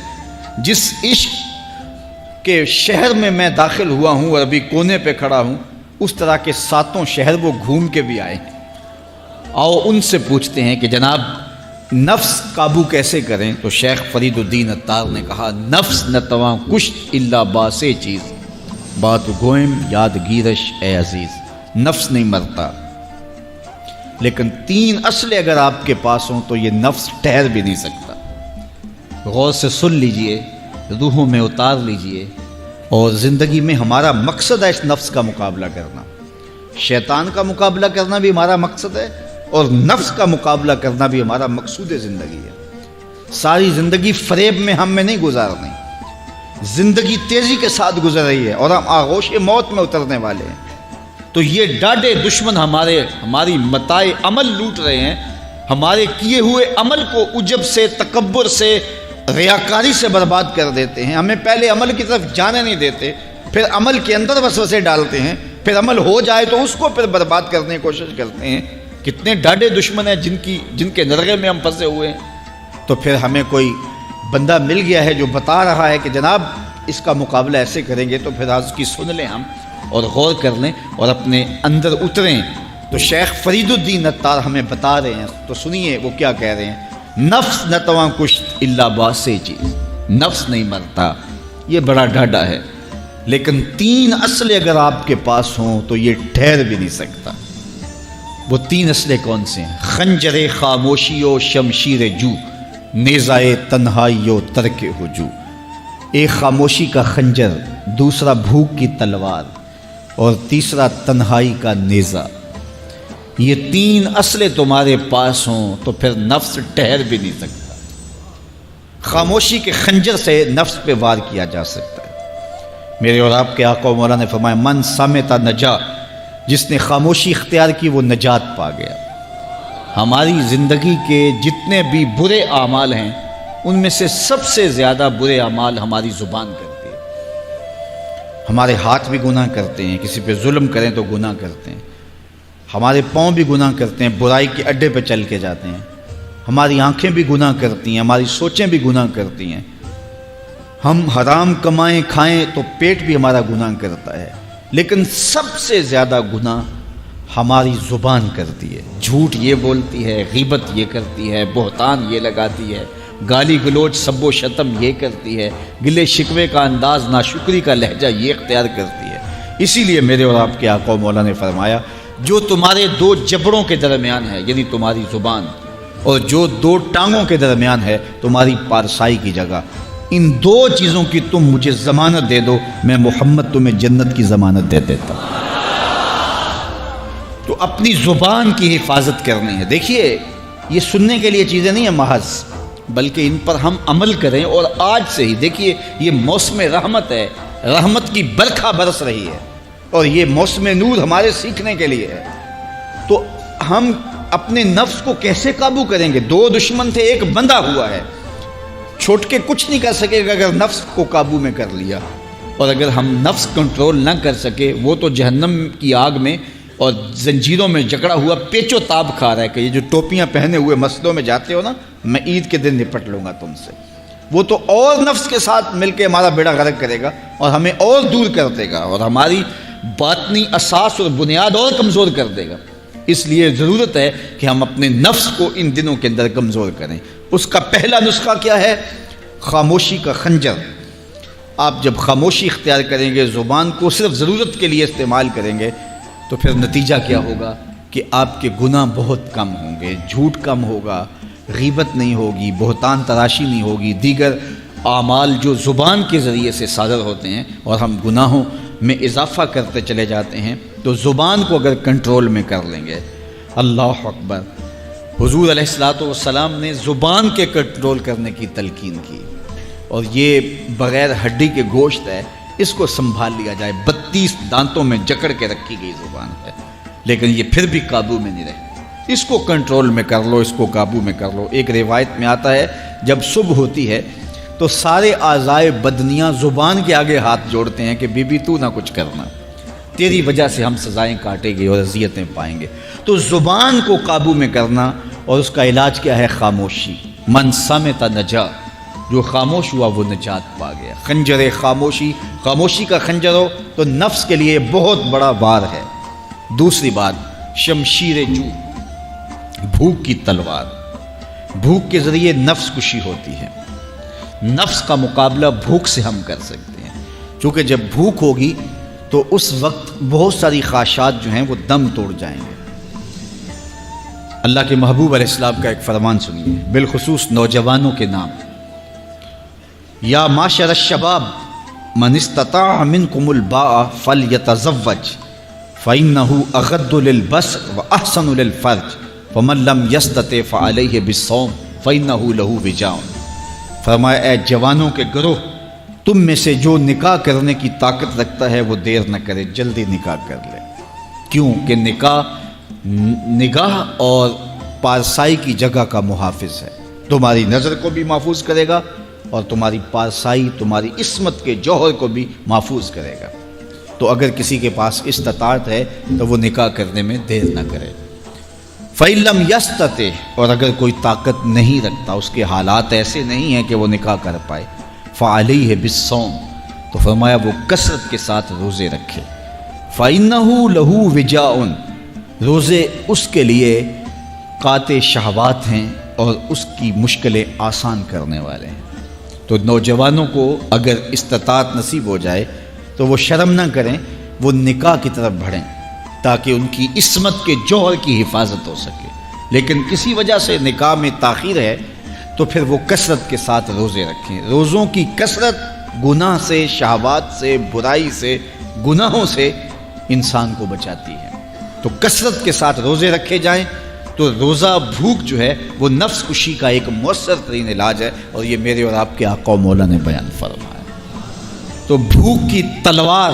جس عشق کے شہر میں داخل ہوا ہوں اور ابھی کونے پہ کھڑا ہوں، اس طرح کے 7 شہر وہ گھوم کے بھی آئے ہیں۔ آؤ ان سے پوچھتے ہیں کہ جناب نفس قابو کیسے کریں؟ تو شیخ فرید الدین اتار نے کہا نفس نتواں کشت الا باسے چیز، بات گوئم یاد گیرش اے عزیز۔ نفس نہیں مرتا، لیکن 3 اسلحے اگر آپ کے پاس ہوں تو یہ نفس ٹھہر بھی نہیں سکتا۔ غور سے سن لیجئے، روحوں میں اتار لیجئے، اور زندگی میں ہمارا مقصد ہے اس نفس کا مقابلہ کرنا۔ شیطان کا مقابلہ کرنا بھی ہمارا مقصد ہے، اور نفس کا مقابلہ کرنا بھی ہمارا مقصود زندگی ہے۔ ساری زندگی فریب میں ہم میں نہیں گزارنی، زندگی تیزی کے ساتھ گزر رہی ہے اور ہم آغوش موت میں اترنے والے ہیں۔ تو یہ ڈاڈے دشمن ہماری متاع عمل لوٹ رہے ہیں، ہمارے کیے ہوئے عمل کو عجب سے، تکبر سے، ریاکاری سے برباد کر دیتے ہیں۔ ہمیں پہلے عمل کی طرف جانے نہیں دیتے، پھر عمل کے اندر وسوسے ڈالتے ہیں، پھر عمل ہو جائے تو اس کو پھر برباد کرنے کی کوشش کرتے ہیں۔ کتنے ڈاڈے دشمن ہیں جن کے نرغے میں ہم پھنسے ہوئے ہیں۔ تو پھر ہمیں کوئی بندہ مل گیا ہے جو بتا رہا ہے کہ جناب اس کا مقابلہ ایسے کریں گے، تو پھر آج کی سن لیں ہم اور غور کر لیں اور اپنے اندر اتریں۔ تو شیخ فرید الدین اتار ہمیں بتا رہے ہیں، تو سنیے وہ کیا کہہ رہے ہیں۔ نفس نتواں کشت الا باسے چیز، نفس نہیں مرتا، یہ بڑا ڈاڈا ہے، لیکن 3 اسلحے اگر آپ کے پاس ہوں تو یہ ٹھہر بھی نہیں سکتا۔ وہ 3 اسلحے کون سے ہیں؟ خنجر خاموشی و شمشیر جو، نیزائے تنہائی و ترک ہجو۔ ایک خاموشی کا خنجر، دوسرا بھوک کی تلوار، اور تیسرا تنہائی کا نیزہ۔ یہ 3 اسلحے تمہارے پاس ہوں تو پھر نفس ٹھہر بھی نہیں سکتا۔ خاموشی کے خنجر سے نفس پہ وار کیا جا سکتا ہے۔ میرے اور آپ کے آقا و مولا نے فرمایا من سامتا نجا، جس نے خاموشی اختیار کی وہ نجات پا گیا۔ ہماری زندگی کے جتنے بھی برے اعمال ہیں ان میں سے سب سے زیادہ برے اعمال ہماری زبان کرتی ہے۔ ہمارے ہاتھ بھی گناہ کرتے ہیں، کسی پہ ظلم کریں تو گناہ کرتے ہیں، ہمارے پاؤں بھی گناہ کرتے ہیں، برائی کے اڈے پہ چل کے جاتے ہیں، ہماری آنکھیں بھی گناہ کرتی ہیں، ہماری سوچیں بھی گناہ کرتی ہیں، ہم حرام کمائیں کھائیں تو پیٹ بھی ہمارا گناہ کرتا ہے، لیکن سب سے زیادہ گناہ ہماری زبان کرتی ہے۔ جھوٹ یہ بولتی ہے، غیبت یہ کرتی ہے، بہتان یہ لگاتی ہے، گالی گلوچ سب و شتم یہ کرتی ہے، گلے شکوے کا انداز، ناشکری کا لہجہ یہ اختیار کرتی ہے۔ اسی لیے میرے اور آپ کے آقا و مولا نے فرمایا جو تمہارے 2 جبڑوں کے درمیان ہے، یعنی تمہاری زبان، اور جو 2 ٹانگوں کے درمیان ہے تمہاری پارسائی کی جگہ، ان 2 چیزوں کی تم مجھے ضمانت دے دو، میں محمد تمہیں جنت کی ضمانت دے دیتا ہوں۔ تو اپنی زبان کی حفاظت کرنی ہے۔ دیکھیے یہ سننے کے لیے چیزیں نہیں ہیں محض، بلکہ ان پر ہم عمل کریں، اور آج سے ہی دیکھیے یہ موسم رحمت ہے، رحمت کی برکھا برس رہی ہے، اور یہ موسم نور ہمارے سیکھنے کے لیے ہے۔ تو ہم اپنے نفس کو کیسے قابو کریں گے؟ 2 دشمن تھے، ایک بندھا ہوا ہے، چھوٹ کے کچھ نہیں کر سکے گا اگر نفس کو قابو میں کر لیا، اور اگر ہم نفس کنٹرول نہ کر سکے وہ تو جہنم کی آگ میں اور زنجیروں میں جکڑا ہوا پیچ و تاب کھا رہا ہے کہ یہ جو ٹوپیاں پہنے ہوئے مسجدوں میں جاتے ہو نا، میں عید کے دن نپٹ لوں گا تم سے، وہ تو اور نفس کے ساتھ مل کے ہمارا بیڑا غرق کرے گا اور ہمیں اور دور کر دے گا اور ہماری باطنی اساس اور بنیاد اور کمزور کر دے گا۔ اس لیے ضرورت ہے کہ ہم اپنے نفس کو ان دنوں کے اندر کمزور کریں۔ اس کا پہلا نسخہ کیا ہے؟ خاموشی کا خنجر۔ آپ جب خاموشی اختیار کریں گے، زبان کو صرف ضرورت کے لیے استعمال کریں گے، تو پھر نتیجہ کیا ہوگا کہ آپ کے گناہ بہت کم ہوں گے، جھوٹ کم ہوگا، غیبت نہیں ہوگی، بہتان تراشی نہیں ہوگی، دیگر اعمال جو زبان کے ذریعے سے صادر ہوتے ہیں اور ہم گناہوں میں اضافہ کرتے چلے جاتے ہیں، تو زبان کو اگر کنٹرول میں کر لیں گے، اللہ اکبر، حضور علیہ الصلوۃ والسلام نے زبان کے کنٹرول کرنے کی تلقین کی، اور یہ بغیر ہڈی کے گوشت ہے، اس کو سنبھال لیا جائے، 32 دانتوں میں جکڑ کے رکھی گئی زبان ہے، لیکن یہ پھر بھی قابو میں نہیں رہتی۔ اس کو کنٹرول میں کر لو، اس کو قابو میں کر لو۔ ایک روایت میں آتا ہے جب صبح ہوتی ہے تو سارے اعضائے بدنیاں زبان کے آگے ہاتھ جوڑتے ہیں کہ بی بی تو نہ کچھ کرنا، تیری وجہ سے ہم سزائیں کاٹیں گے اور اذیتیں پائیں گے۔ تو زبان کو قابو میں کرنا، اور اس کا علاج کیا ہے؟ خاموشی۔ من صمت نجا، جو خاموش ہوا وہ نجات پا گیا۔ خنجر خاموشی، خاموشی کا خنجر ہو تو نفس کے لیے بہت بڑا وار ہے۔ دوسری بات، شمشیر جو، بھوک کی تلوار۔ بھوک کے ذریعے نفس کشی ہوتی ہے۔ نفس کا مقابلہ بھوک سے ہم کر سکتے ہیں، چونکہ جب بھوک ہوگی تو اس وقت بہت ساری خواہشات جو ہیں وہ دم توڑ جائیں گے۔ اللہ کے محبوب علیہ السلام کا ایک فرمان سنیے، بالخصوص نوجوانوں کے نام۔ یا معاشر الشباب من استطاع منکم الباء فلیتزوج فإنه اغض للبصر واحسن للفرج ومن لم يستطع فعليه بالصوم فإنه له وجاء۔ فرمایا اے جوانوں کے گروہ، تم میں سے جو نکاح کرنے کی طاقت رکھتا ہے وہ دیر نہ کرے، جلدی نکاح کر لے۔ کیوں کہ نکاح نگاہ اور پارسائی کی جگہ کا محافظ ہے، تمہاری نظر کو بھی محفوظ کرے گا اور تمہاری پارسائی، تمہاری عصمت کے جوہر کو بھی محفوظ کرے گا۔ تو اگر کسی کے پاس استطاعت ہے تو وہ نکاح کرنے میں دیر نہ کرے۔ فَإِن لَمْ يَسْتَطِعْ، اور اگر کوئی طاقت نہیں رکھتا، اس کے حالات ایسے نہیں ہیں کہ وہ نکاح کر پائے، فَعَلَيْهِ بِالصَّوْمِ، تو فرمایا وہ کثرت کے ساتھ روزے رکھے۔ فَإِنَّهُ لَهُ وِجَاءٌ، روزے اس کے لیے قاطع شہوات ہیں اور اس کی مشکلیں آسان کرنے والے ہیں۔ تو نوجوانوں کو اگر استطاعت نصیب ہو جائے تو وہ شرم نہ کریں، وہ نکاح کی طرف بڑھیں تاکہ ان کی عصمت کے جوہر کی حفاظت ہو سکے۔ لیکن کسی وجہ سے نکاح میں تاخیر ہے تو پھر وہ کثرت کے ساتھ روزے رکھیں۔ روزوں کی کثرت گناہ سے، شہوات سے، برائی سے، گناہوں سے انسان کو بچاتی ہے۔ تو کثرت کے ساتھ روزے رکھے جائیں تو روزہ بھوک جو ہے وہ نفس کشی کا ایک مؤثر ترین علاج ہے، اور یہ میرے اور آپ کے آقا و مولا نے بیان فرمایا۔ تو بھوک کی تلوار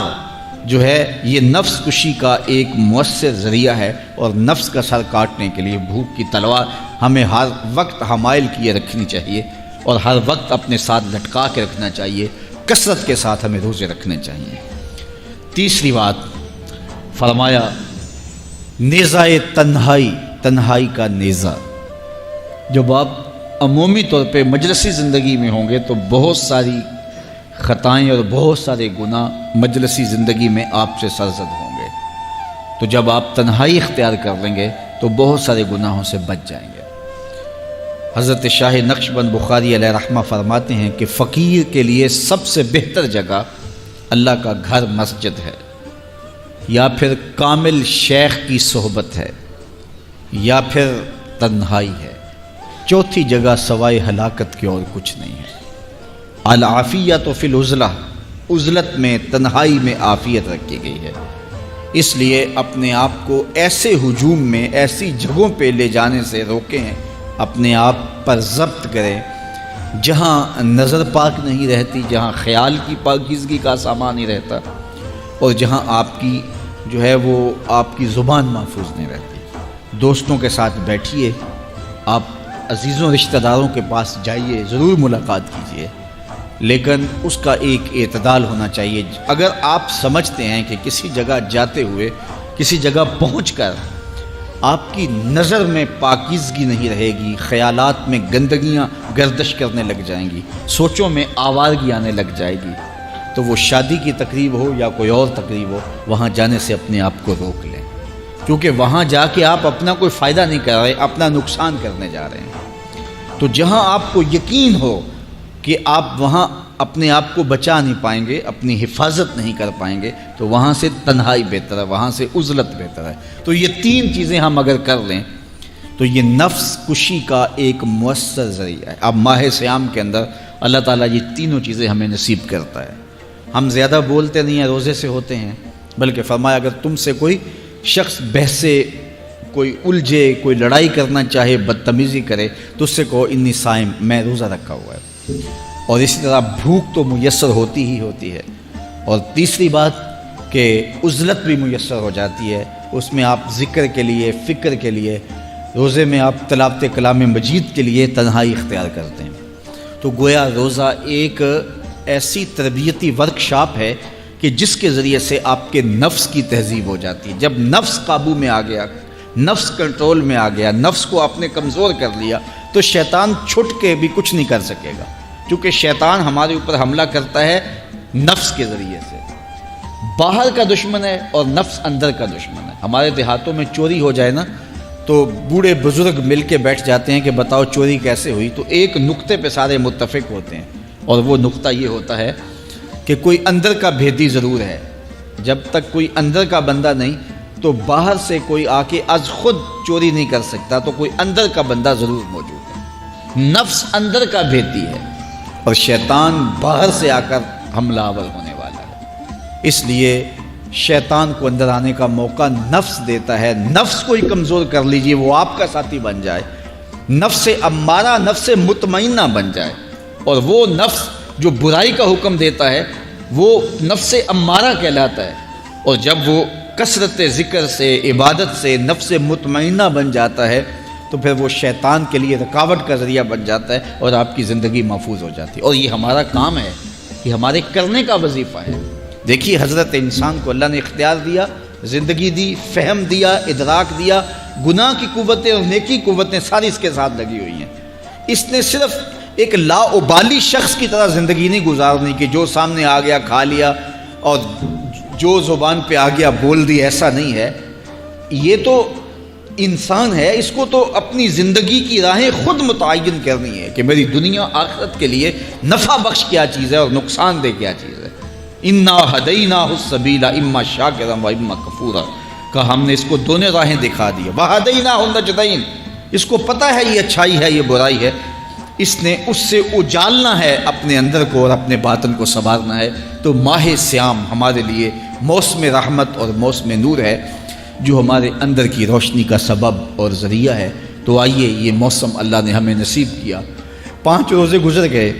جو ہے یہ نفس کشی کا ایک مؤثر ذریعہ ہے، اور نفس کا سر کاٹنے کے لیے بھوک کی تلوار ہمیں ہر وقت حمائل کیے رکھنی چاہیے اور ہر وقت اپنے ساتھ لٹکا کے رکھنا چاہیے۔ کثرت کے ساتھ ہمیں روزے رکھنے چاہیے۔ تیسری بات فرمایا نیزہ تنہائی، تنہائی کا نیزہ۔ جب آپ عمومی طور پہ مجلسی زندگی میں ہوں گے تو بہت ساری خطائیں اور بہت سارے گناہ مجلسی زندگی میں آپ سے سرزد ہوں گے، تو جب آپ تنہائی اختیار کر لیں گے تو بہت سارے گناہوں سے بچ جائیں گے۔ حضرت شاہ نقشبند بخاری علیہ رحمہ فرماتے ہیں کہ فقیر کے لیے سب سے بہتر جگہ اللہ کا گھر مسجد ہے، یا پھر کامل شیخ کی صحبت ہے، یا پھر تنہائی ہے۔ چوتھی جگہ سوائے ہلاکت کے اور کچھ نہیں ہے۔ العافیت فی العزلہ، عزلت میں، تنہائی میں عافیت رکھی گئی ہے۔ اس لیے اپنے آپ کو ایسے ہجوم میں، ایسی جگہوں پہ لے جانے سے روکیں، اپنے آپ پر ضبط کریں جہاں نظر پاک نہیں رہتی، جہاں خیال کی پاکیزگی کا سامان نہیں رہتا، اور جہاں آپ کی جو ہے وہ آپ کی زبان محفوظ نہیں رہتی۔ دوستوں کے ساتھ بیٹھیے، آپ عزیزوں رشتہ داروں کے پاس جائیے، ضرور ملاقات کیجیے، لیکن اس کا ایک اعتدال ہونا چاہیے۔ اگر آپ سمجھتے ہیں کہ کسی جگہ جاتے ہوئے کسی جگہ پہنچ کر آپ کی نظر میں پاکیزگی نہیں رہے گی، خیالات میں گندگیاں گردش کرنے لگ جائیں گی، سوچوں میں آوارگی آنے لگ جائے گی، تو وہ شادی کی تقریب ہو یا کوئی اور تقریب ہو، وہاں جانے سے اپنے آپ کو روک لیں، کیونکہ وہاں جا کے آپ اپنا کوئی فائدہ نہیں کر رہے، اپنا نقصان کرنے جا رہے ہیں۔ تو جہاں آپ کو یقین ہو کہ آپ وہاں اپنے آپ کو بچا نہیں پائیں گے، اپنی حفاظت نہیں کر پائیں گے، تو وہاں سے تنہائی بہتر ہے، وہاں سے عزلت بہتر ہے۔ تو یہ تین چیزیں ہم اگر کر لیں تو یہ نفس کشی کا ایک مؤثر ذریعہ ہے۔ اب ماہ صیام کے اندر اللہ تعالیٰ یہ تینوں چیزیں ہمیں نصیب کرتا ہے۔ ہم زیادہ بولتے نہیں ہیں، روزے سے ہوتے ہیں، بلکہ فرمایا اگر تم سے کوئی شخص بحثے، کوئی الجھے، کوئی لڑائی کرنا چاہے، بدتمیزی کرے، تو اس سے کہو انی صائم، میں روزہ رکھا ہوا ہے۔ اور اسی طرح بھوک تو میسر ہوتی ہی ہوتی ہے۔ اور تیسری بات کہ عزلت بھی میسر ہو جاتی ہے، اس میں آپ ذکر کے لیے، فکر کے لیے، روزے میں آپ تلاوت کلام مجید کے لیے تنہائی اختیار کرتے ہیں۔ تو گویا روزہ ایک ایسی تربیتی ورکشاپ ہے کہ جس کے ذریعے سے آپ کے نفس کی تہذیب ہو جاتی ہے۔ جب نفس قابو میں آ گیا، نفس کنٹرول میں آ گیا، نفس کو آپ نے کمزور کر لیا، تو شیطان چھٹ کے بھی کچھ نہیں کر سکے گا، کیونکہ شیطان ہمارے اوپر حملہ کرتا ہے نفس کے ذریعے سے۔ باہر کا دشمن ہے اور نفس اندر کا دشمن ہے۔ ہمارے دیہاتوں میں چوری ہو جائے نا تو بوڑھے بزرگ مل کے بیٹھ جاتے ہیں کہ بتاؤ چوری کیسے ہوئی، تو ایک نقطے پہ سارے متفق ہوتے ہیں، اور وہ نقطہ یہ ہوتا ہے کہ کوئی اندر کا بھیدی ضرور ہے۔ جب تک کوئی اندر کا بندہ نہیں تو باہر سے کوئی آ کے از خود چوری نہیں کر سکتا، تو کوئی اندر کا بندہ ضرور موجود ہے۔ نفس اندر کا بھیدی ہے اور شیطان باہر سے آ کر حملہ آور ہونے والا ہے۔ اس لیے شیطان کو اندر آنے کا موقع نفس دیتا ہے۔ نفس کو ہی کمزور کر لیجئے، وہ آپ کا ساتھی بن جائے، نفس امارہ، نفس مطمئنہ بن جائے، اور وہ نفس جو برائی کا حکم دیتا ہے وہ نفس امارہ کہلاتا ہے۔ اور جب وہ کثرت ذکر سے، عبادت سے نفس مطمئنہ بن جاتا ہے تو پھر وہ شیطان کے لیے رکاوٹ کا ذریعہ بن جاتا ہے اور آپ کی زندگی محفوظ ہو جاتی ہے۔ اور یہ ہمارا کام ہے، یہ ہمارے کرنے کا وظیفہ ہے۔ دیکھیے حضرت انسان کو اللہ نے اختیار دیا، زندگی دی، فہم دیا، ادراک دیا، گناہ کی قوتیں اور نیکی قوتیں ساری اس کے ساتھ لگی ہوئی ہیں۔ اس نے صرف ایک لاابالی شخص کی طرح زندگی نہیں گزارنی کہ جو سامنے آ گیا کھا لیا اور جو زبان پہ آ گیا بول دی، ایسا نہیں ہے۔ یہ تو انسان ہے، اس کو تو اپنی زندگی کی راہیں خود متعین کرنی ہے کہ میری دنیا آخرت کے لیے نفع بخش کیا چیز ہے اور نقصان دہ کیا چیز ہے۔ انا ہدیناہ السبیل اما شاکرا و اما کفورا، کہ ہم نے اس کو دونوں راہیں دکھا دی۔ وہدیناہ النجدین، اس کو پتہ ہے یہ اچھائی ہے یہ برائی ہے، اس نے اس سے اجالنا ہے اپنے اندر کو اور اپنے باطن کو سنوارنا ہے۔ تو ماہ صیام ہمارے لیے موسم رحمت اور موسم نور ہے، جو ہمارے اندر کی روشنی کا سبب اور ذریعہ ہے۔ تو آئیے یہ موسم اللہ نے ہمیں نصیب کیا۔ 5 روزے گزر گئے،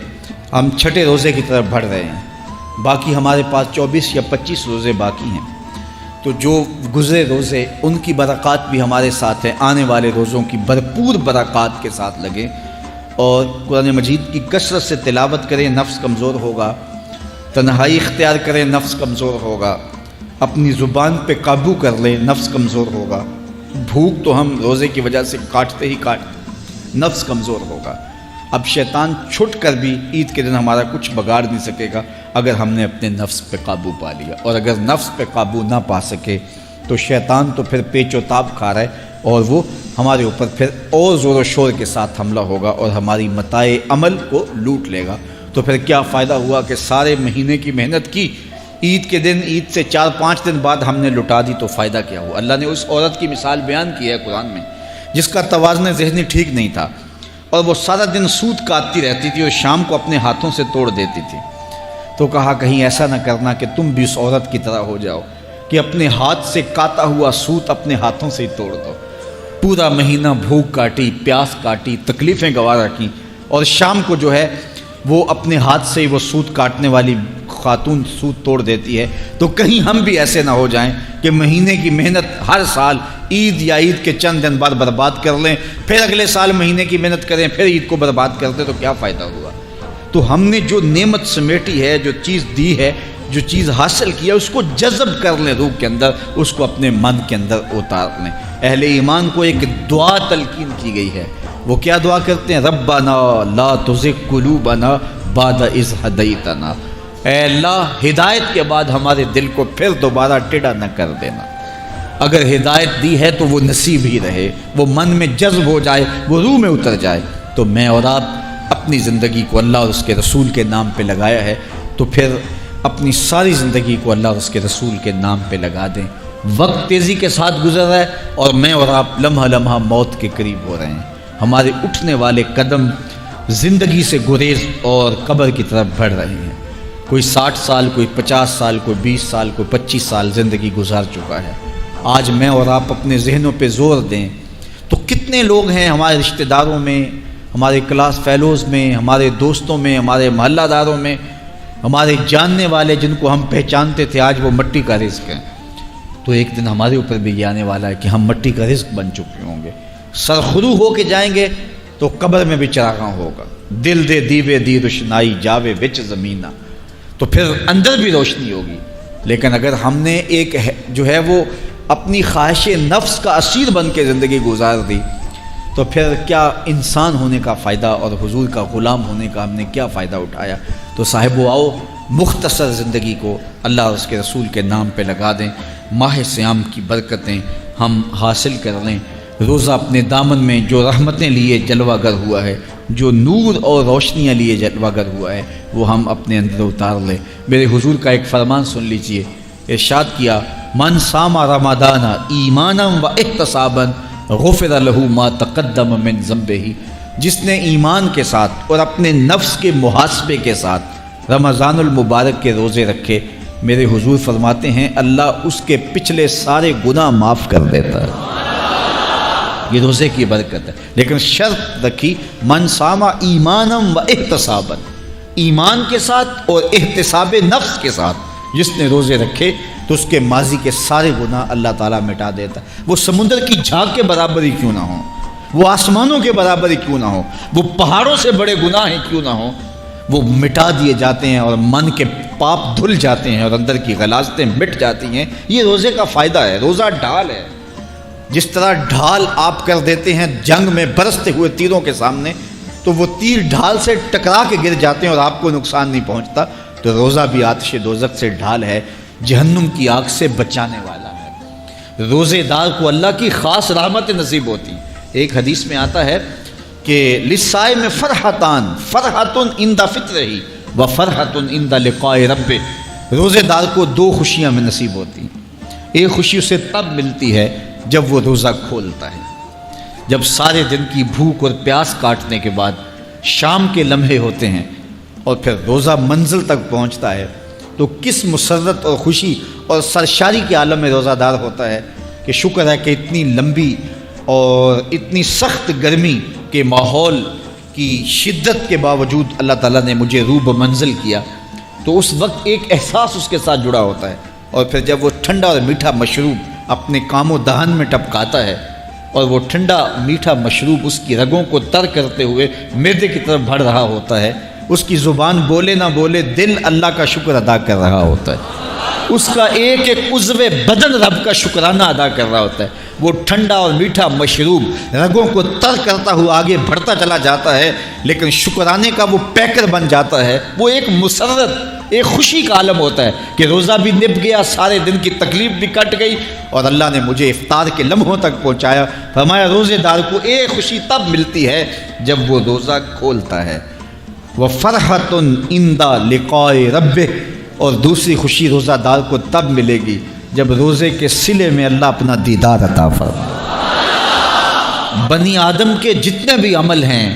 ہم 6 روزے کی طرف بڑھ رہے ہیں، باقی ہمارے پاس 24 یا 25 روزے باقی ہیں۔ تو جو گزرے روزے ان کی برکات بھی ہمارے ساتھ ہیں، آنے والے روزوں کی بھرپور برکات کے ساتھ لگیں اور قرآن مجید کی کثرت سے تلاوت کریں، نفس کمزور ہوگا، تنہائی اختیار کریں، نفس کمزور ہوگا، اپنی زبان پہ قابو کر لیں، نفس کمزور ہوگا۔ بھوک تو ہم روزے کی وجہ سے کاٹتے ہی کاٹتے، نفس کمزور ہوگا۔ اب شیطان چھٹ کر بھی عید کے دن ہمارا کچھ بگاڑ نہیں سکے گا اگر ہم نے اپنے نفس پہ قابو پا لیا، اور اگر نفس پہ قابو نہ پا سکے تو شیطان تو پھر پیچ و تاب کھا رہا ہے، اور وہ ہمارے اوپر پھر اور زور و شور کے ساتھ حملہ ہوگا اور ہماری متاع عمل کو لوٹ لے گا۔ تو پھر کیا فائدہ ہوا کہ سارے مہینے کی محنت کی، عید کے دن، عید سے 4-5 دن بعد ہم نے لٹا دی، تو فائدہ کیا ہوا؟ اللہ نے اس عورت کی مثال بیان کی ہے قرآن میں، جس کا توازن ذہنی ٹھیک نہیں تھا، اور وہ سارا دن سود کاٹتی رہتی تھی اور شام کو اپنے ہاتھوں سے توڑ دیتی تھی۔ تو کہا کہیں ایسا نہ کرنا کہ تم بھی اس عورت کی طرح ہو جاؤ کہ اپنے ہاتھ سے کاتا ہوا سود اپنے ہاتھوں سے ہی توڑ دو۔ پورا مہینہ بھوک کاٹی، پیاس کاٹی، تکلیفیں گوارا کیں، اور شام کو جو ہے وہ اپنے ہاتھ سے ہی وہ سود کاٹنے والی خاتون سود توڑ دیتی ہے۔ تو کہیں ہم بھی ایسے نہ ہو جائیں کہ مہینے کی محنت ہر سال عید یا عید کے چند دن بعد برباد کر لیں، پھر اگلے سال مہینے کی محنت کریں، پھر عید کو برباد کر دیں، تو کیا فائدہ ہوا؟ تو ہم نے جو نعمت سمیٹی ہے، جو چیز دی ہے، جو چیز حاصل کیا اس کو جذب کر لیں روح کے اندر، اس کو اپنے من کے اندر اتار لیں۔ اہل ایمان کو ایک دعا تلقین کی گئی ہے، وہ کیا دعا کرتے ہیں؟ ربنا لا تزغ قلوبنا بعد اذ ہدیتنا، اے اللہ ہدایت کے بعد ہمارے دل کو پھر دوبارہ ٹیڑھا نہ کر دینا۔ اگر ہدایت دی ہے تو وہ نصیب ہی رہے، وہ من میں جذب ہو جائے، وہ روح میں اتر جائے۔ تو میں اور آپ اپنی زندگی کو اللہ اور اس کے رسول کے نام پہ لگایا ہے، تو پھر اپنی ساری زندگی کو اللہ اور اس کے رسول کے نام پہ لگا دیں۔ وقت تیزی کے ساتھ گزر رہا ہے اور میں اور آپ لمحہ لمحہ موت کے قریب ہو رہے ہیں۔ ہمارے اٹھنے والے قدم زندگی سے گریز اور قبر کی طرف بڑھ رہے ہیں۔ کوئی 60 سال، کوئی 50 سال، کوئی 20 سال، کوئی 25 سال زندگی گزار چکا ہے۔ آج میں اور آپ اپنے ذہنوں پہ زور دیں تو کتنے لوگ ہیں ہمارے رشتہ داروں میں، ہمارے کلاس فیلوز میں، ہمارے دوستوں میں، ہمارے محلہ داروں میں، ہمارے جاننے والے جن کو ہم پہچانتے تھے آج وہ مٹی کا رزق ہیں۔ تو ایک دن ہمارے اوپر بھی یہ آنے والا ہے کہ ہم مٹی کا رزق بن چکے ہوں گے۔ سرخرو ہو کے جائیں گے تو قبر میں بھی چراغاں ہوگا۔ دل دے دیوے دی روشنائی جاوے وچ زمینہ، تو پھر اندر بھی روشنی ہوگی۔ لیکن اگر ہم نے ایک جو ہے وہ اپنی خواہش نفس کا اسیر بن کے زندگی گزار دی تو پھر کیا انسان ہونے کا فائدہ اور حضور کا غلام ہونے کا ہم نے کیا فائدہ اٹھایا؟ تو صاحبو آؤ مختصر زندگی کو اللہ اور اس کے رسول کے نام پہ لگا دیں۔ ماہ صیام کی برکتیں ہم حاصل کر لیں۔ روزہ اپنے دامن میں جو رحمتیں لیے جلوہ گر ہوا ہے، جو نور اور روشنیاں لیے جلوہ گر ہوا ہے، وہ ہم اپنے اندر اتار لیں۔ میرے حضور کا ایک فرمان سن لیجئے، ارشاد کیا من صام رمضان ایمانا و احتسابا غفر له ما تقدم من ذنبہ، جس نے ایمان کے ساتھ اور اپنے نفس کے محاسبے کے ساتھ رمضان المبارک کے روزے رکھے، میرے حضور فرماتے ہیں اللہ اس کے پچھلے سارے گناہ معاف کر دیتا ہے۔ یہ روزے کی برکت ہے، لیکن شرط رکھی من صام ایمانا و احتسابا، ایمان کے ساتھ اور احتساب نفس کے ساتھ جس نے روزے رکھے تو اس کے ماضی کے سارے گناہ اللہ تعالیٰ مٹا دیتا ہے۔ وہ سمندر کی جھاگ کے برابر ہی کیوں نہ ہوں، وہ آسمانوں کے برابر ہی کیوں نہ ہوں، وہ پہاڑوں سے بڑے گناہ ہی کیوں نہ ہوں، وہ مٹا دیے جاتے ہیں اور من کے پاپ دھل جاتے ہیں اور اندر کی غلاظتیں مٹ جاتی ہیں۔ یہ روزے کا فائدہ ہے۔ روزہ ڈھال ہے، جس طرح ڈھال آپ کر دیتے ہیں جنگ میں برستے ہوئے تیروں کے سامنے تو وہ تیر ڈھال سے ٹکرا کے گر جاتے ہیں اور آپ کو نقصان نہیں پہنچتا، تو روزہ بھی آتش دوزخ سے ڈھال ہے، جہنم کی آگ سے بچانے والا ہے۔ روزے دار کو اللہ کی خاص رحمت نصیب ہوتی۔ ایک حدیث میں آتا ہے کہ للصائم فرحتان، فرحۃ عند فطرہ و فرحۃ عند لقاء ربہ، روزے دار کو دو خوشیاں میں نصیب ہوتی۔ ایک خوشی اسے تب ملتی ہے جب وہ روزہ کھولتا ہے، جب سارے دن کی بھوک اور پیاس کاٹنے کے بعد شام کے لمحے ہوتے ہیں اور پھر روزہ منزل تک پہنچتا ہے تو کس مسرت اور خوشی اور سرشاری کے عالم میں روزہ دار ہوتا ہے کہ شکر ہے کہ اتنی لمبی اور اتنی سخت گرمی کے ماحول کی شدت کے باوجود اللہ تعالیٰ نے مجھے روح بمنزل کیا۔ تو اس وقت ایک احساس اس کے ساتھ جڑا ہوتا ہے، اور پھر جب وہ ٹھنڈا اور میٹھا مشروب اپنے کام و دہن میں ٹپکاتا ہے اور وہ ٹھنڈا میٹھا مشروب اس کی رگوں کو تر کرتے ہوئے معدے کی طرف بڑھ رہا ہوتا ہے، اس کی زبان بولے نہ بولے دل اللہ کا شکر ادا کر رہا ہوتا ہے، اس کا ایک ایک عضو بدن رب کا شکرانہ ادا کر رہا ہوتا ہے۔ وہ ٹھنڈا اور میٹھا مشروب رگوں کو تر کرتا ہوا آگے بڑھتا چلا جاتا ہے، لیکن شکرانے کا وہ پیکر بن جاتا ہے۔ وہ ایک مسرت، ایک خوشی کا عالم ہوتا ہے کہ روزہ بھی نب گیا، سارے دن کی تکلیف بھی کٹ گئی اور اللہ نے مجھے افطار کے لمحوں تک پہنچایا۔ فرمایا روزے دار کو ایک خوشی تب ملتی ہے جب وہ روزہ کھولتا ہے، وَفَرْحَةٌ عِنْدَ لِقَاءِ رَبِّهِ، اور دوسری خوشی روزہ دار کو تب ملے گی جب روزے کے صلے میں اللہ اپنا دیدار عطا فرمائے۔ بنی آدم کے جتنے بھی عمل ہیں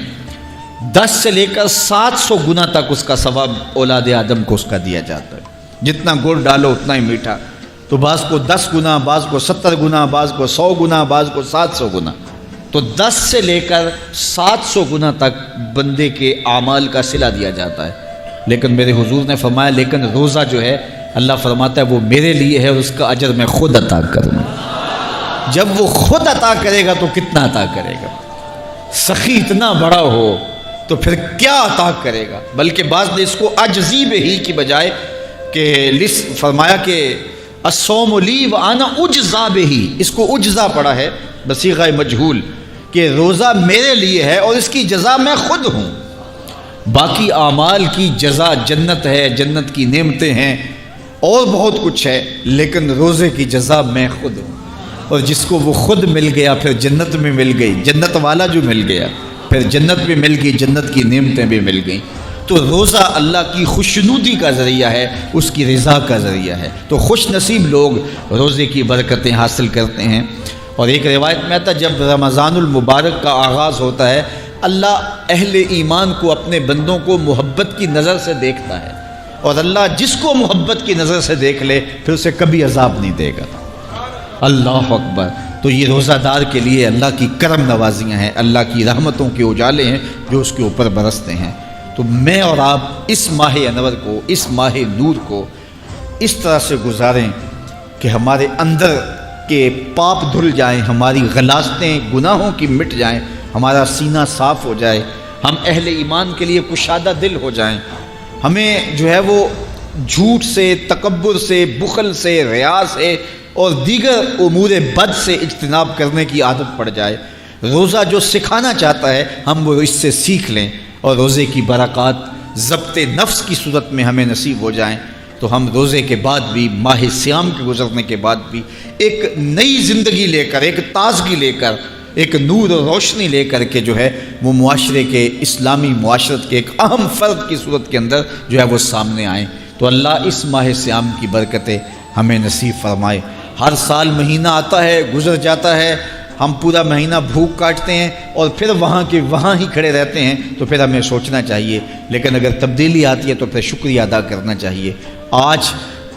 10 سے لے کر 700 گنا تک اس کا ثواب اولاد آدم کو اس کا دیا جاتا ہے۔ جتنا گڑ ڈالو اتنا ہی میٹھا، تو بعض کو 10 گنا، بعض کو 70 گنا، بعض کو 100 گنا، بعض کو 700 گنا، تو 10 سے لے کر 700 گنا تک بندے کے اعمال کا صلہ دیا جاتا ہے۔ لیکن میرے حضور نے فرمایا لیکن روزہ جو ہے اللہ فرماتا ہے وہ میرے لیے ہے اور اس کا اجر میں خود عطا کروں گا۔ جب وہ خود عطا کرے گا تو کتنا عطا کرے گا؟ سخی اتنا بڑا ہو تو پھر کیا عطا کرے گا؟ بلکہ بعض نے اس کو عجزی بہی کی بجائے کہ فرمایا کہ الصوم لی وانا اجزا بہ، اس کو اجزا پڑھا ہے بصیغہ مجہول کہ روزہ میرے لیے ہے اور اس کی جزا میں خود ہوں، باقی اعمال کی جزا جنت ہے، جنت کی نعمتیں ہیں اور بہت کچھ ہے، لیکن روزے کی جزا میں خود ہوں۔ اور جس کو وہ خود مل گیا پھر جنت میں مل گئی، جنت والا جو مل گیا پھر جنت بھی مل گئی، جنت کی نعمتیں بھی مل گئیں۔ تو روزہ اللہ کی خوشنودی کا ذریعہ ہے، اس کی رضا کا ذریعہ ہے۔ تو خوش نصیب لوگ روزے کی برکتیں حاصل کرتے ہیں۔ اور ایک روایت میں آتا ہے جب رمضان المبارک کا آغاز ہوتا ہے، اللہ اہل ایمان کو، اپنے بندوں کو محبت کی نظر سے دیکھتا ہے، اور اللہ جس کو محبت کی نظر سے دیکھ لے پھر اسے کبھی عذاب نہیں دے گا۔ اللہ اکبر۔ تو یہ روزہ دار کے لیے اللہ کی کرم نوازیاں ہیں، اللہ کی رحمتوں کے اجالے ہیں جو اس کے اوپر برستے ہیں۔ تو میں اور آپ اس ماہ انور کو، اس ماہ نور کو اس طرح سے گزاریں کہ ہمارے اندر کے پاپ دھل جائیں، ہماری غلاظتیں گناہوں کی مٹ جائیں، ہمارا سینہ صاف ہو جائے، ہم اہل ایمان کے لیے کشادہ دل ہو جائیں، ہمیں جو ہے وہ جھوٹ سے، تکبر سے، بخل سے، ریا سے اور دیگر امور بد سے اجتناب کرنے کی عادت پڑ جائے۔ روزہ جو سکھانا چاہتا ہے ہم وہ اس سے سیکھ لیں، اور روزے کی برکات ضبط نفس کی صورت میں ہمیں نصیب ہو جائیں، تو ہم روزے کے بعد بھی، ماہ صیام کے گزرنے کے بعد بھی ایک نئی زندگی لے کر، ایک تازگی لے کر، ایک نور و روشنی لے کر کے جو ہے وہ معاشرے کے، اسلامی معاشرت کے ایک اہم فرد کی صورت کے اندر جو ہے وہ سامنے آئیں۔ تو اللہ اس ماہ صیام کی برکتیں ہمیں نصیب فرمائے۔ ہر سال مہینہ آتا ہے، گزر جاتا ہے، ہم پورا مہینہ بھوک کاٹتے ہیں اور پھر وہاں کے وہاں ہی کھڑے رہتے ہیں، تو پھر ہمیں سوچنا چاہیے، لیکن اگر تبدیلی آتی ہے تو پھر شکریہ ادا کرنا چاہیے۔ آج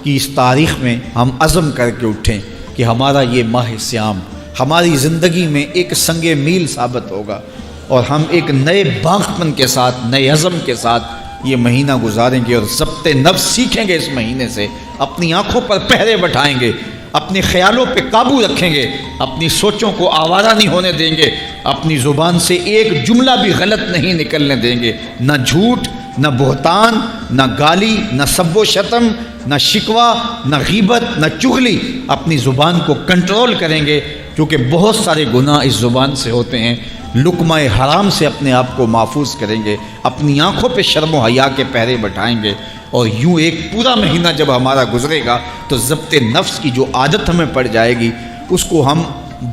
کی اس تاریخ میں ہم عزم کر کے اٹھیں کہ ہمارا یہ ماہ صیام ہماری زندگی میں ایک سنگ میل ثابت ہوگا، اور ہم ایک نئے باغپن کے ساتھ، نئے عزم کے ساتھ یہ مہینہ گزاریں گے، اور ضبط نفس سیکھیں گے۔ اس مہینے سے اپنی آنکھوں پر پہرے بٹھائیں گے، اپنے خیالوں پہ قابو رکھیں گے، اپنی سوچوں کو آوارہ نہیں ہونے دیں گے، اپنی زبان سے ایک جملہ بھی غلط نہیں نکلنے دیں گے، نہ جھوٹ، نہ بہتان، نہ گالی، نہ سب و شتم، نہ شکوہ، نہ غیبت، نہ چغلی۔ اپنی زبان کو کنٹرول کریں گے، کیونکہ بہت سارے گناہ اس زبان سے ہوتے ہیں۔ لقمہ حرام سے اپنے آپ کو محفوظ کریں گے، اپنی آنکھوں پہ شرم و حیا کے پہرے بٹھائیں گے، اور یوں ایک پورا مہینہ جب ہمارا گزرے گا تو ضبط نفس کی جو عادت ہمیں پڑ جائے گی اس کو ہم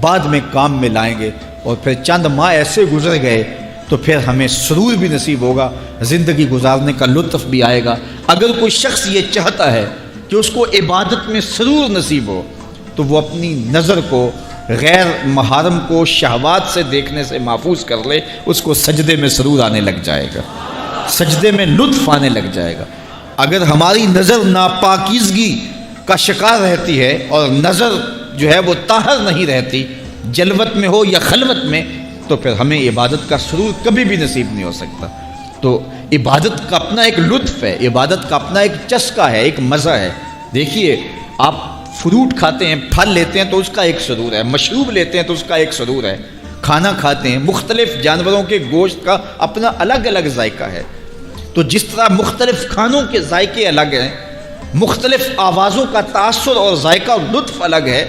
بعد میں کام میں لائیں گے، اور پھر چند ماہ ایسے گزر گئے تو پھر ہمیں سرور بھی نصیب ہوگا، زندگی گزارنے کا لطف بھی آئے گا۔ اگر کوئی شخص یہ چاہتا ہے کہ اس کو عبادت میں سرور نصیب ہو تو وہ اپنی نظر کو غیر محرم کو شہوات سے دیکھنے سے محفوظ کر لے، اس کو سجدے میں سرور آنے لگ جائے گا، سجدے میں لطف آنے لگ جائے گا۔ اگر ہماری نظر ناپاکیزگی کا شکار رہتی ہے اور نظر جو ہے وہ طاہر نہیں رہتی، جلوت میں ہو یا خلوت میں، تو پھر ہمیں عبادت کا سرور کبھی بھی نصیب نہیں ہو سکتا۔ تو عبادت کا اپنا ایک لطف ہے، عبادت کا اپنا ایک چسکا ہے، ایک مزہ ہے۔ دیکھیے، آپ فروٹ کھاتے ہیں، پھل لیتے ہیں تو اس کا ایک سرور ہے، مشروب لیتے ہیں تو اس کا ایک سرور ہے، کھانا کھاتے ہیں، مختلف جانوروں کے گوشت کا اپنا الگ الگ ذائقہ ہے۔ تو جس طرح مختلف کھانوں کے ذائقے الگ ہیں، مختلف آوازوں کا تاثر اور ذائقہ اور لطف الگ ہے،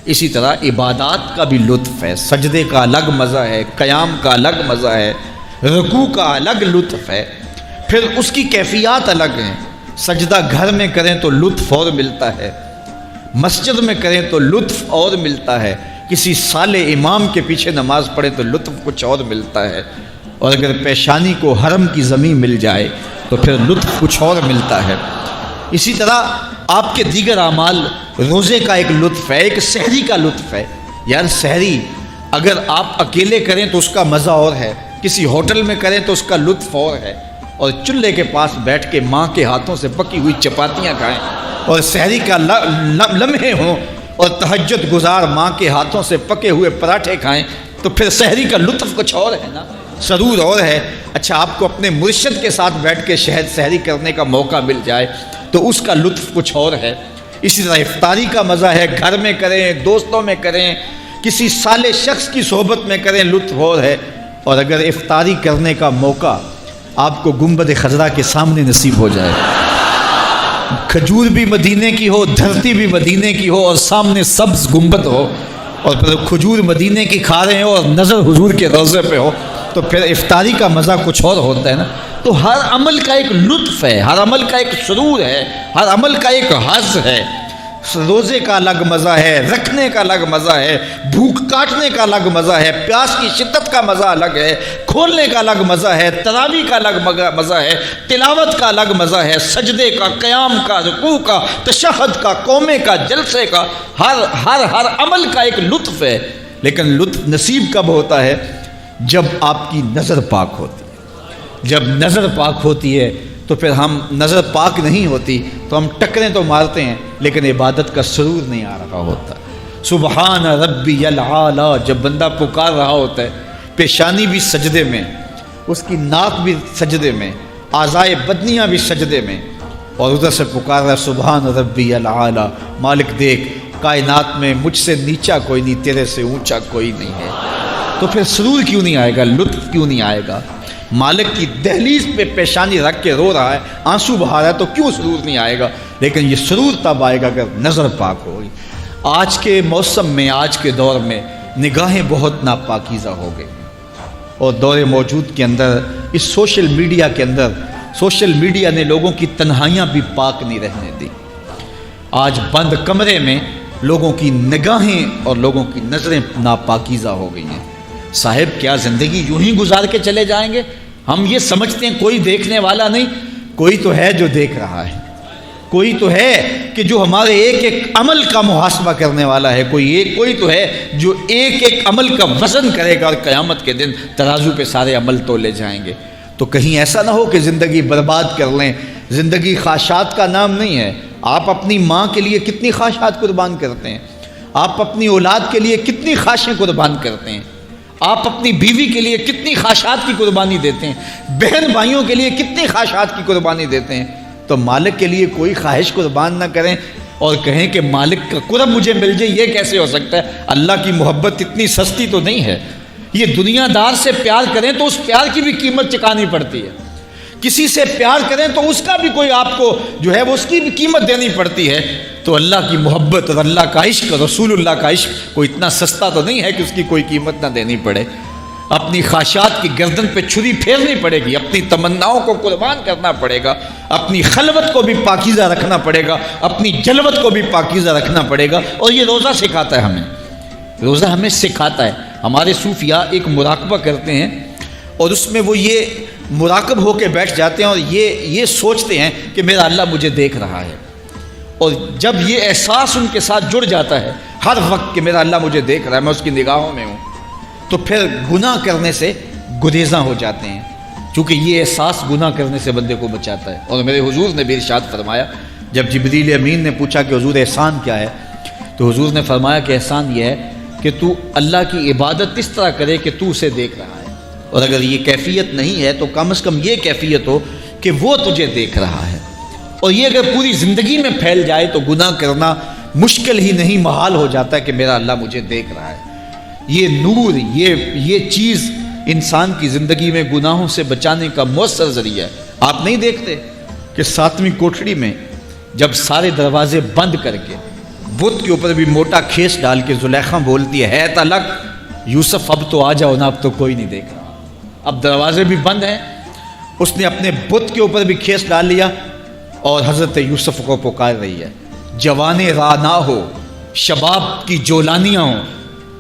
اسی طرح عبادات کا بھی لطف ہے۔ سجدے کا الگ مزہ ہے، قیام کا الگ مزہ ہے، رکوع کا الگ لطف ہے، پھر اس کی کیفیات الگ ہیں۔ سجدہ گھر میں کریں تو لطف اور ملتا ہے، مسجد میں کریں تو لطف اور ملتا ہے، کسی صالح امام کے پیچھے نماز پڑھیں تو لطف کچھ اور ملتا ہے، اور اگر پیشانی کو حرم کی زمین مل جائے تو پھر لطف کچھ اور ملتا ہے۔ اسی طرح آپ کے دیگر اعمال، روزے کا ایک لطف ہے، ایک سحری کا لطف ہے۔ یار سحری اگر آپ اکیلے کریں تو اس کا مزہ اور ہے، کسی ہوٹل میں کریں تو اس کا لطف اور ہے، اور چولہے کے پاس بیٹھ کے ماں کے ہاتھوں سے پکی ہوئی چپاتیاں کھائیں اور سحری کا لمحے ہوں اور تہجد گزار ماں کے ہاتھوں سے پکے ہوئے پراٹھے کھائیں تو پھر سحری کا لطف کچھ اور ہے نا، سرور اور ہے۔ اچھا، آپ کو اپنے مرشد کے ساتھ بیٹھ کے سحری کرنے کا موقع مل جائے تو اس کا لطف کچھ اور ہے۔ اسی طرح افطاری کا مزہ ہے، گھر میں کریں، دوستوں میں کریں، کسی صالح شخص کی صحبت میں کریں، لطف اور ہے۔ اور اگر افطاری کرنے کا موقع آپ کو گنبد خضرا کے سامنے نصیب ہو جائے کھجور بھی مدینے کی ہو، دھرتی بھی مدینے کی ہو، اور سامنے سبز گنبد ہو، اور پھر کھجور مدینے کی کھا رہے ہو اور نظر حضور کے روضے پہ ہو، تو پھر افطاری کا مزہ کچھ اور ہوتا ہے نا۔ تو ہر عمل کا ایک لطف ہے، ہر عمل کا ایک سرور ہے، ہر عمل کا ایک حظ ہے۔ روزے کا الگ مزہ ہے، رکھنے کا الگ مزہ ہے، بھوک کاٹنے کا الگ مزہ ہے، پیاس کی شدت کا مزہ الگ ہے، کھولنے کا الگ مزہ ہے، تراویح کا الگ مزہ ہے، تلاوت کا الگ مزہ ہے، سجدے کا، قیام کا، رکوع کا، تشہد کا، قومے کا، جلسے کا، ہر عمل کا ایک لطف ہے۔ لیکن لطف نصیب کب ہوتا ہے؟ جب آپ کی نظر پاک ہوتی ہے۔ جب نظر پاک ہوتی ہے تو پھر ہم، نظر پاک نہیں ہوتی تو ہم ٹکریں تو مارتے ہیں لیکن عبادت کا سرور نہیں آ رہا ہوتا۔ سبحان ربی العالی جب بندہ پکار رہا ہوتا ہے، پیشانی بھی سجدے میں، اس کی ناک بھی سجدے میں، اعضائے بدنیاں بھی سجدے میں، اور ادھر سے پکار رہا ہے سبحان ربی العالی، مالک دیکھ کائنات میں مجھ سے نیچا کوئی نہیں، تیرے سے اونچا کوئی نہیں ہے۔ تو پھر سرور کیوں نہیں آئے گا؟ لطف کیوں نہیں آئے گا؟ مالک کی دہلیز پہ پیشانی رکھ کے رو رہا ہے، آنسو بہا رہا ہے، تو کیوں سرور نہیں آئے گا؟ لیکن یہ سرور تب آئے گا اگر نظر پاک ہوگی۔ آج کے موسم میں، آج کے دور میں نگاہیں بہت ناپاکیزہ ہو گئی، اور دور موجود کے اندر، اس سوشل میڈیا کے اندر، سوشل میڈیا نے لوگوں کی تنہائیاں بھی پاک نہیں رہنے دی۔ آج بند کمرے میں لوگوں کی نگاہیں اور لوگوں کی نظریں ناپاکیزہ ہو گئی ہیں۔ صاحب کیا زندگی یوں ہی گزار کے چلے جائیں گے؟ ہم یہ سمجھتے ہیں کوئی دیکھنے والا نہیں، کوئی تو ہے جو دیکھ رہا ہے، کوئی تو ہے کہ جو ہمارے ایک ایک عمل کا محاسبہ کرنے والا ہے، کوئی تو ہے جو ایک ایک عمل کا وزن کرے گا اور قیامت کے دن ترازو پہ سارے عمل تولے جائیں گے۔ تو کہیں ایسا نہ ہو کہ زندگی برباد کر لیں۔ زندگی خواہشات کا نام نہیں ہے۔ آپ اپنی ماں کے لیے کتنی خواہشات قربان کرتے ہیں، آپ اپنی اولاد کے لیے کتنی خواہشیں قربان کرتے ہیں، آپ اپنی بیوی کے لیے کتنی خواہشات کی قربانی دیتے ہیں، بہن بھائیوں کے لیے کتنی خواہشات کی قربانی دیتے ہیں۔ تو مالک کے لیے کوئی خواہش قربان نہ کریں اور کہیں کہ مالک کا قرب مجھے مل جائے، یہ کیسے ہو سکتا ہے؟ اللہ کی محبت اتنی سستی تو نہیں ہے۔ یہ دنیا دار سے پیار کریں تو اس پیار کی بھی قیمت چکانی پڑتی ہے، کسی سے پیار کریں تو اس کا بھی کوئی آپ کو جو ہے وہ اس کی بھی قیمت دینی پڑتی ہے۔ تو اللہ کی محبت اور اللہ کا عشق، رسول اللہ کا عشق کوئی اتنا سستا تو نہیں ہے کہ اس کی کوئی قیمت نہ دینی پڑے۔ اپنی خواہشات کی گردن پہ چھری پھیرنی پڑے گی، اپنی تمناؤں کو قربان کرنا پڑے گا، اپنی خلوت کو بھی پاکیزہ رکھنا پڑے گا، اپنی جلوت کو بھی پاکیزہ رکھنا پڑے گا۔ اور یہ روزہ سکھاتا ہے ہمیں، روزہ ہمیں سکھاتا ہے۔ ہمارے صوفیاء ایک مراقبہ کرتے ہیں اور اس میں وہ یہ مراقب ہو کے بیٹھ جاتے ہیں اور یہ سوچتے ہیں کہ میرا اللہ مجھے دیکھ رہا ہے، اور جب یہ احساس ان کے ساتھ جڑ جاتا ہے ہر وقت کہ میرا اللہ مجھے دیکھ رہا ہے، میں اس کی نگاہوں میں ہوں، تو پھر گناہ کرنے سے گریزاں ہو جاتے ہیں، چونکہ یہ احساس گناہ کرنے سے بندے کو بچاتا ہے۔ اور میرے حضور نے بھی ارشاد فرمایا، جب جبریل امین نے پوچھا کہ حضور احسان کیا ہے، تو حضور نے فرمایا کہ احسان یہ ہے کہ تو اللہ کی عبادت اس طرح کرے کہ تو اسے دیکھ رہا ہے، اور اگر یہ کیفیت نہیں ہے تو کم از کم یہ کیفیت ہو کہ وہ تجھے دیکھ رہا ہے۔ اور یہ اگر پوری زندگی میں پھیل جائے تو گناہ کرنا مشکل ہی نہیں، محال ہو جاتا ہے کہ میرا اللہ مجھے دیکھ رہا ہے۔ یہ نور، یہ چیز انسان کی زندگی میں گناہوں سے بچانے کا مؤثر ذریعہ ہے۔ آپ نہیں دیکھتے کہ 7ویں کوٹھڑی میں جب سارے دروازے بند کر کے بت کے اوپر بھی موٹا کھیس ڈال کے زلیخا بولتی ہے تلک یوسف اب تو آ جاؤ نا، اب تو کوئی نہیں دیکھ رہا، اب دروازے بھی بند ہیں۔ اس نے اپنے بت کے اوپر بھی کھیس ڈال لیا اور حضرت یوسف کو پکار رہی ہے، جوان راہ نہ ہو، شباب کی جولانیاں ہوں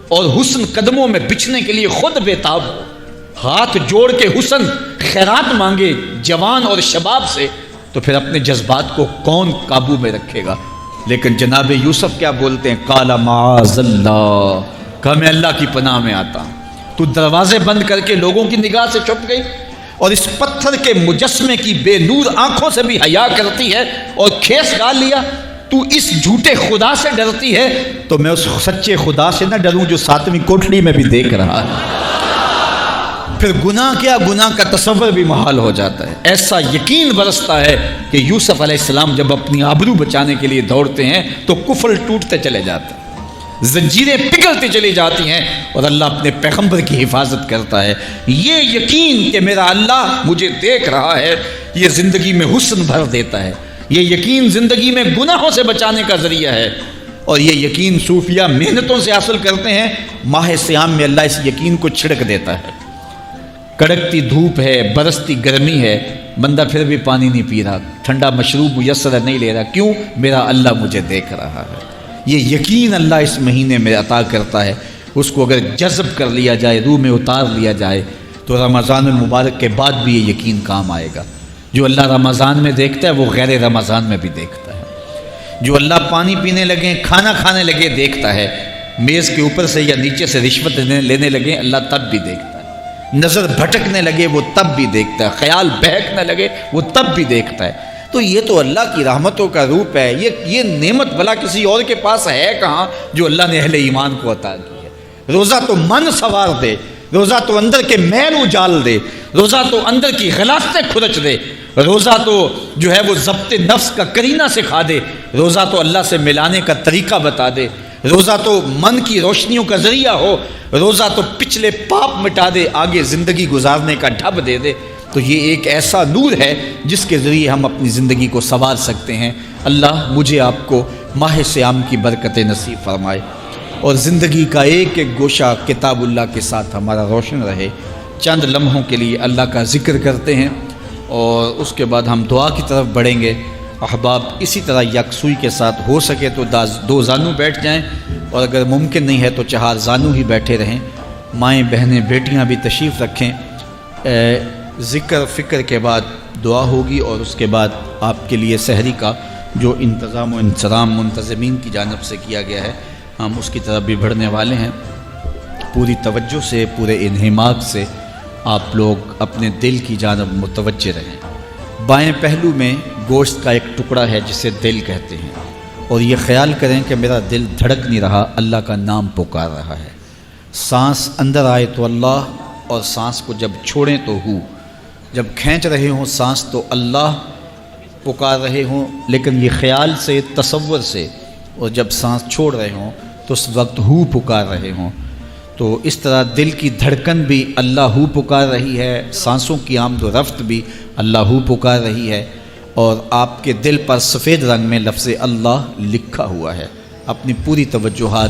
اور حسن قدموں میں بچھنے کے لیے خود بےتاب ہو، ہاتھ جوڑ کے حسن خیرات مانگے جوان اور شباب سے، تو پھر اپنے جذبات کو کون قابو میں رکھے گا؟ لیکن جناب یوسف کیا بولتے ہیں؟ قال معاذ اللہ، کہ میں اللہ کی پناہ میں آتا ہوں۔ تو دروازے بند کر کے لوگوں کی نگاہ سے چھپ گئی اور اس پتھر کے مجسمے کی بے نور آنکھوں سے بھی حیا کرتی ہے اور کھیس ڈال لیا۔ تو اس جھوٹے خدا سے ڈرتی ہے تو میں اس سچے خدا سے نہ ڈروں جو 7ویں کوٹھڑی میں بھی دیکھ رہا ہے۔ پھر گناہ کیا، گناہ کا تصور بھی محال ہو جاتا ہے۔ ایسا یقین برستا ہے کہ یوسف علیہ السلام جب اپنی آبرو بچانے کے لیے دوڑتے ہیں تو کفل ٹوٹتے چلے جاتے ہیں، زنجیریں پگھلتی چلی جاتی ہیں اور اللہ اپنے پیغمبر کی حفاظت کرتا ہے۔ یہ یقین کہ میرا اللہ مجھے دیکھ رہا ہے، یہ زندگی میں حسن بھر دیتا ہے، یہ یقین زندگی میں گناہوں سے بچانے کا ذریعہ ہے، اور یہ یقین صوفیہ محنتوں سے حاصل کرتے ہیں۔ ماہ سیام میں اللہ اس یقین کو چھڑک دیتا ہے۔ کڑکتی دھوپ ہے، برستی گرمی ہے، بندہ پھر بھی پانی نہیں پی رہا، ٹھنڈا مشروب میسر نہیں لے رہا، کیوں؟ میرا اللہ مجھے دیکھ رہا ہے۔ یہ یقین اللہ اس مہینے میں عطا کرتا ہے۔ اس کو اگر جذب کر لیا جائے، روح میں اتار لیا جائے، تو رمضان المبارک کے بعد بھی یہ یقین کام آئے گا۔ جو اللہ رمضان میں دیکھتا ہے وہ غیر رمضان میں بھی دیکھتا ہے۔ جو اللہ پانی پینے لگے، کھانا کھانے لگے دیکھتا ہے، میز کے اوپر سے یا نیچے سے رشوت لینے لگے اللہ تب بھی دیکھتا ہے، نظر بھٹکنے لگے وہ تب بھی دیکھتا ہے، خیال بہکنے لگے وہ تب بھی دیکھتا ہے۔ تو یہ تو اللہ کی رحمتوں کا روپ ہے۔ یہ نعمت بھلا کسی اور کے پاس ہے کہاں جو اللہ نے اہل ایمان کو عطا کی ہے؟ روزہ تو من سوار دے، روزہ تو اندر کے میل اجال دے، روزہ تو اندر کی غلاظتیں کھرچ دے، روزہ تو جو ہے وہ ضبط نفس کا کرینہ سکھا دے، روزہ تو اللہ سے ملانے کا طریقہ بتا دے، روزہ تو من کی روشنیوں کا ذریعہ ہو، روزہ تو پچھلے پاپ مٹا دے، آگے زندگی گزارنے کا ڈھب دے دے۔ تو یہ ایک ایسا نور ہے جس کے ذریعے ہم اپنی زندگی کو سنوار سکتے ہیں۔ اللہ مجھے آپ کو ماہ سیام کی برکتیں نصیب فرمائے، اور زندگی کا ایک ایک گوشہ کتاب اللہ کے ساتھ ہمارا روشن رہے۔ چند لمحوں کے لیے اللہ کا ذکر کرتے ہیں اور اس کے بعد ہم دعا کی طرف بڑھیں گے۔ احباب اسی طرح یکسوئی کے ساتھ ہو سکے تو دو زانو بیٹھ جائیں، اور اگر ممکن نہیں ہے تو 4 زانو ہی بیٹھے رہیں۔ مائیں بہنیں بیٹیاں بھی تشریف رکھیں۔ ذکر فکر کے بعد دعا ہوگی، اور اس کے بعد آپ کے لیے سحری کا جو انتظام و انصرام منتظمین کی جانب سے کیا گیا ہے ہم اس کی طرف بھی بڑھنے والے ہیں۔ پوری توجہ سے، پورے انہماک سے آپ لوگ اپنے دل کی جانب متوجہ رہیں۔ بائیں پہلو میں گوشت کا ایک ٹکڑا ہے جسے دل کہتے ہیں، اور یہ خیال کریں کہ میرا دل دھڑک نہیں رہا، اللہ کا نام پکار رہا ہے۔ سانس اندر آئے تو اللہ، اور سانس کو جب چھوڑیں تو ہو، جب کھینچ رہے ہوں سانس تو اللہ پکار رہے ہوں، لیکن یہ خیال سے، تصور سے، اور جب سانس چھوڑ رہے ہوں تو اس وقت ہو پکار رہے ہوں۔ تو اس طرح دل کی دھڑکن بھی اللہ ہو پکار رہی ہے، سانسوں کی آمد و رفت بھی اللہ ہو پکار رہی ہے، اور آپ کے دل پر سفید رنگ میں لفظ اللہ لکھا ہوا ہے۔ اپنی پوری توجہات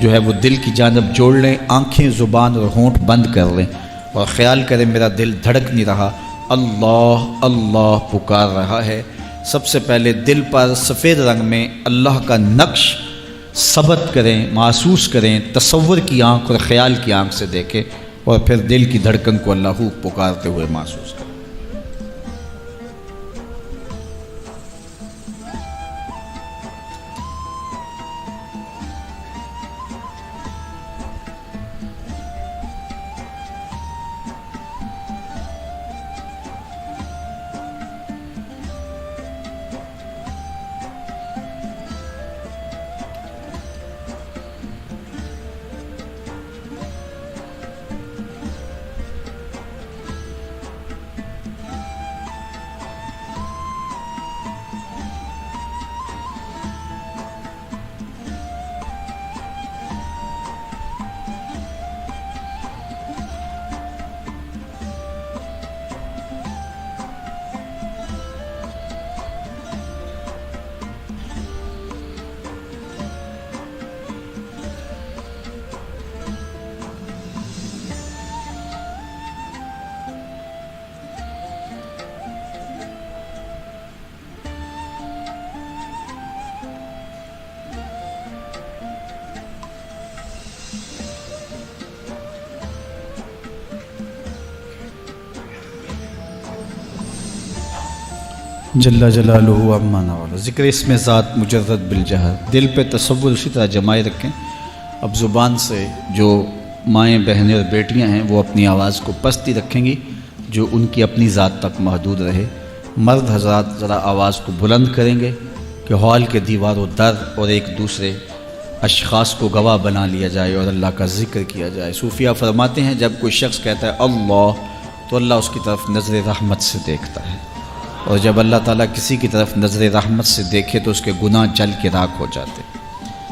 جو ہے وہ دل کی جانب جوڑ لیں، آنکھیں، زبان اور ہونٹ بند کر لیں، اور خیال کریں میرا دل دھڑک نہیں رہا، اللہ اللہ پکار رہا ہے۔ سب سے پہلے دل پر سفید رنگ میں اللہ کا نقش ثبت کریں، محسوس کریں، تصور کی آنکھ اور خیال کی آنکھ سے دیکھیں، اور پھر دل کی دھڑکن کو اللہ پکارتے ہوئے محسوس کریں۔ جل جلالہ عما نوالہ۔ ذکر اسم ذات مجرد بالجہر، دل پہ تصور اسی طرح جمائے رکھیں۔ اب زبان سے جو مائیں بہنیں اور بیٹیاں ہیں وہ اپنی آواز کو پستی رکھیں گی جو ان کی اپنی ذات تک محدود رہے۔ مرد حضرات ذرا آواز کو بلند کریں گے کہ ہال کے دیوار و در اور ایک دوسرے اشخاص کو گواہ بنا لیا جائے اور اللہ کا ذکر کیا جائے۔ صوفیہ فرماتے ہیں جب کوئی شخص کہتا ہے اللہ تو اللہ اس کی طرف نظر رحمت سے دیکھتا ہے، اور جب اللہ تعالیٰ کسی کی طرف نظر رحمت سے دیکھے تو اس کے گناہ جل کے راکھ ہو جاتے۔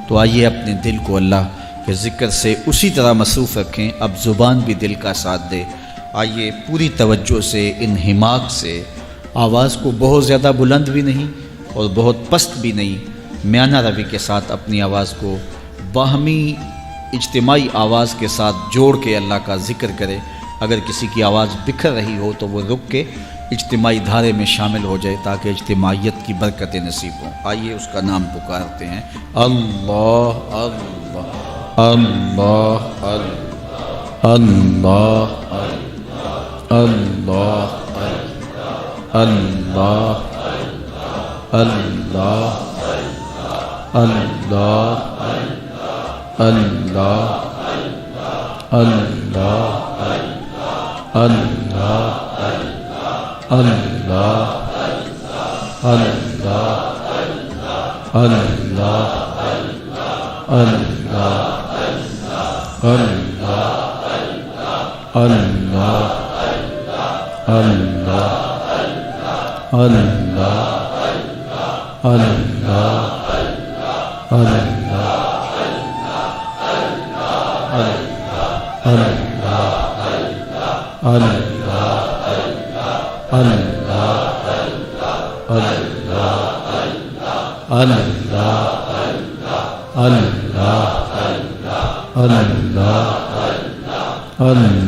تو آئیے اپنے دل کو اللہ کے ذکر سے اسی طرح مصروف رکھیں۔ اب زبان بھی دل کا ساتھ دے۔ آئیے پوری توجہ سے، انہماک سے، آواز کو بہت زیادہ بلند بھی نہیں، اور بہت پست بھی نہیں، میانہ روی کے ساتھ اپنی آواز کو باہمی اجتماعی آواز کے ساتھ جوڑ کے اللہ کا ذکر کرے۔ اگر کسی کی آواز بکھر رہی ہو تو وہ رک کے اجتماعی دھارے میں شامل ہو جائے تاکہ اجتماعیت کی برکتیں نصیب ہوں۔ آئیے اس کا نام پکارتے ہیں، اللہ اللہ اللہ اللہ اللہ اللہ اللہ اللہ اللہ اللہ اللہ اللہ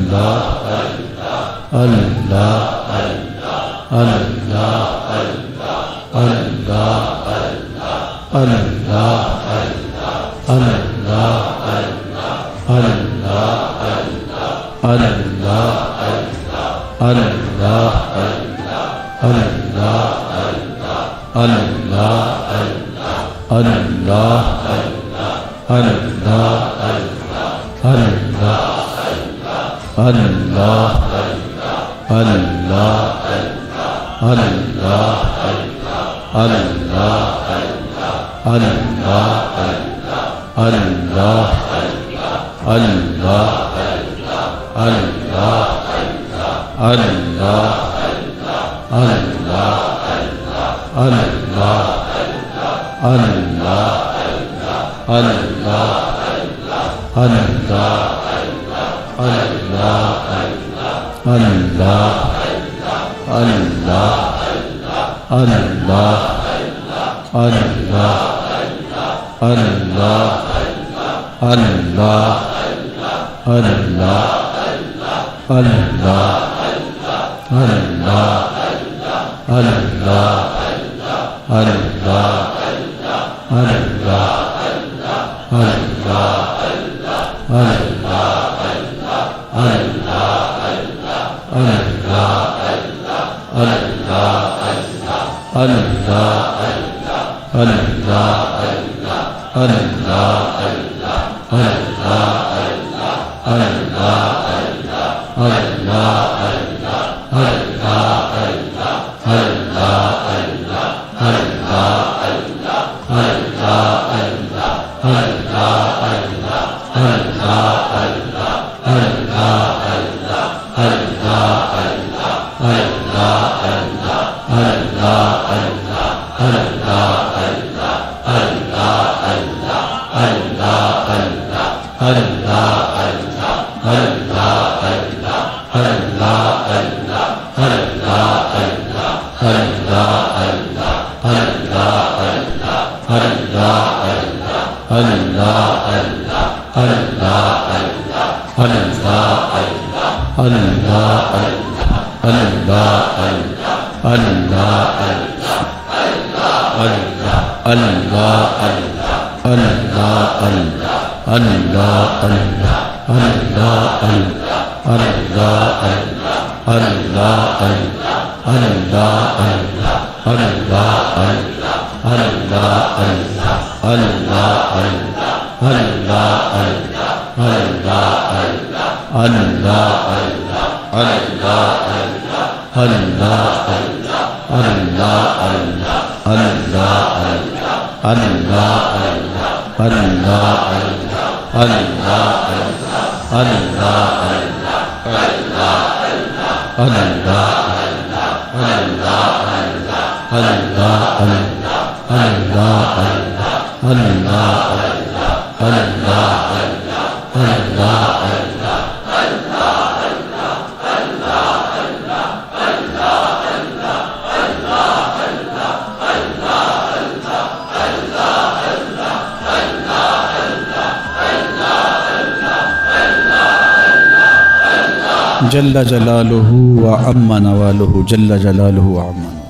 جل جلالہ و عم نوالہ جل جلالہ و عم نوالہ۔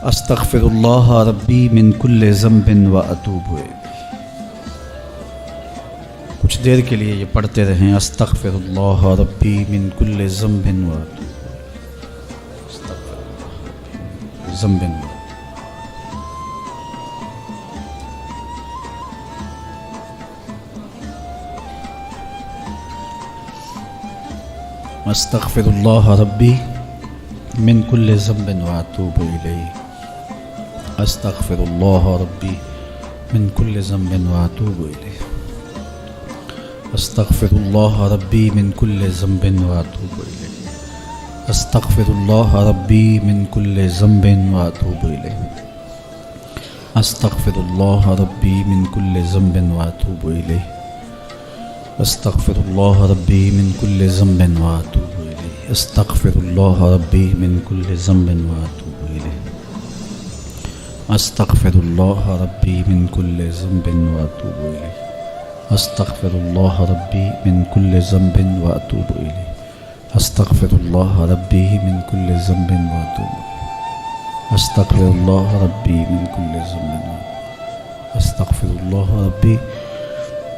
استغفر اللہ ربی من کل ذنب و اتوب الیہ۔ کچھ دیر کے لیے یہ پڑھتے رہیں، استغفر اللہ ربی من کل ذنب و اتوب ذنب و استغفر اللہ ربی من کل ذنب و اتوب الیہ۔ استغفر اللہ ربی من کل ذنب و اتوب الیہ۔ استغفر اللہ ربی من کل ذنب و اتوب الیہ۔ استغفر اللہ ربی من کل ذنب و اتوب الیہ۔ استغفر اللہ ربی من کل ذنب و اتوب الیہ۔ استغفر اللہ ربی من کل ذنب و اتوب الیہ۔ استغفر اللہ ربی من کل ذنب و اتوب الیہ۔ استغفر اللہ ربی من کل ذنب و اتوب الیہ۔ استغفر اللہ ربی من کل ذنب و اتوب الیہ۔ استغفر اللہ ربی من کل ذنب و اتوب الیہ۔ استغفر اللہ ربی من کل ذنب و استغفر اللہ ربی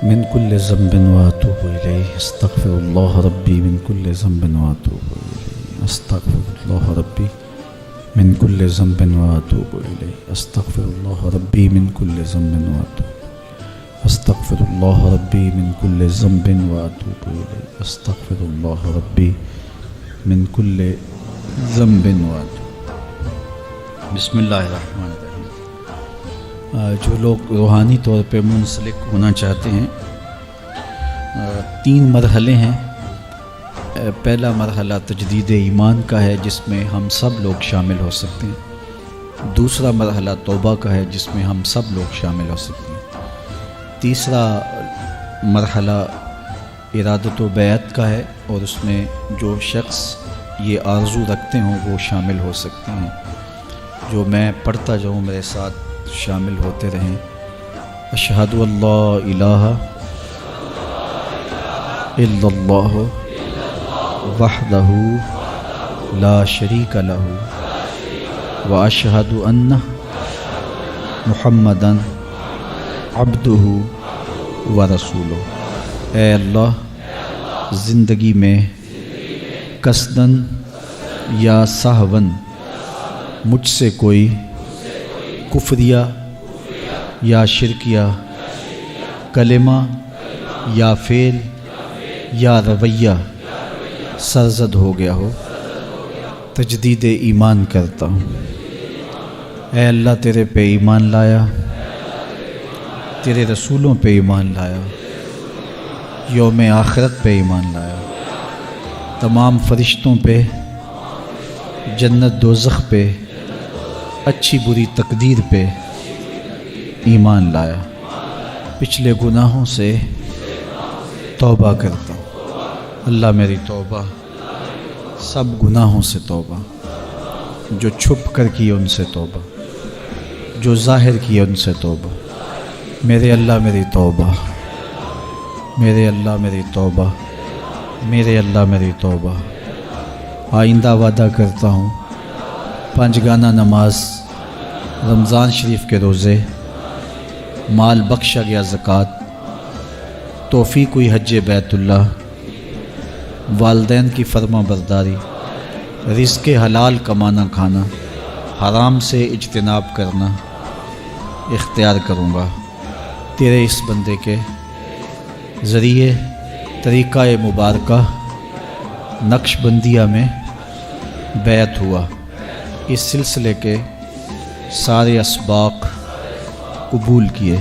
من کل ذنب و اتوب الیہ۔ استغفر اللہ ربی من کل ذنب و اتوب الیہ۔ استغفر اللہ ربی من کل ذنب و اتوب الیہ۔ استغفر اللہ ربی من کل ذنب و اتوب استغفر اللہ ربی من کل ذنب و اتوب الیہ۔ استغفر اللہ ربی من کل ذنب و اتوب۔ بسم اللہ الرحمن الرحیم۔ جو لوگ روحانی طور پہ منسلک ہونا چاہتے ہیں، 3 مرحلے ہیں۔ پہلا مرحلہ تجدید ایمان کا ہے، جس میں ہم سب لوگ شامل ہو سکتے ہیں۔ دوسرا مرحلہ توبہ کا ہے، جس میں ہم سب لوگ شامل ہو سکتے ہیں۔ تیسرا مرحلہ ارادت و بیعت کا ہے، اور اس میں جو شخص یہ آرزو رکھتے ہوں وہ شامل ہو سکتے ہیں۔ جو میں پڑھتا جاؤں میرے ساتھ شامل ہوتے رہیں۔ اشہد ان لا الہ الا اللہ وحدہ لا شریک لہ واشہد ان محمدً عبدہ ورسولہ۔ اے اللہ، زندگی میں قصداً یا سہواً مجھ سے کوئی کفریہ یا شرکیہ کلمہ یا فعل یا رویہ سرزد ہو گیا ہو، تجدید ایمان کرتا ہوں۔ اے اللہ، تیرے پہ ایمان لایا، تیرے رسولوں پہ ایمان لایا، یوم آخرت پہ ایمان لایا، تمام فرشتوں پہ، جنت دوزخ پہ، اچھی بری تقدیر پہ ایمان لایا۔ پچھلے گناہوں سے توبہ کرتا ہوں۔ اللہ میری توبہ، سب گناہوں سے توبہ، جو چھپ کر کیے ان سے توبہ، جو ظاہر کیے ان سے توبہ۔ میرے اللہ میری توبہ، میرے اللہ میری توبہ، میرے اللہ میری توبہ۔ آئندہ وعدہ کرتا ہوں 5 گانہ نماز، رمضان شریف کے روزے، مال بخشا گیا زکوٰۃ، توفیق ہوئی حج بیت اللہ، والدین کی فرما برداری، رزق حلال کمانا کھانا، حرام سے اجتناب کرنا اختیار کروں گا۔ تیرے اس بندے کے ذریعے طریقہ مبارکہ نقش بندیہ میں بیعت ہوا۔ اس سلسلے کے سارے اسباق قبول کیے،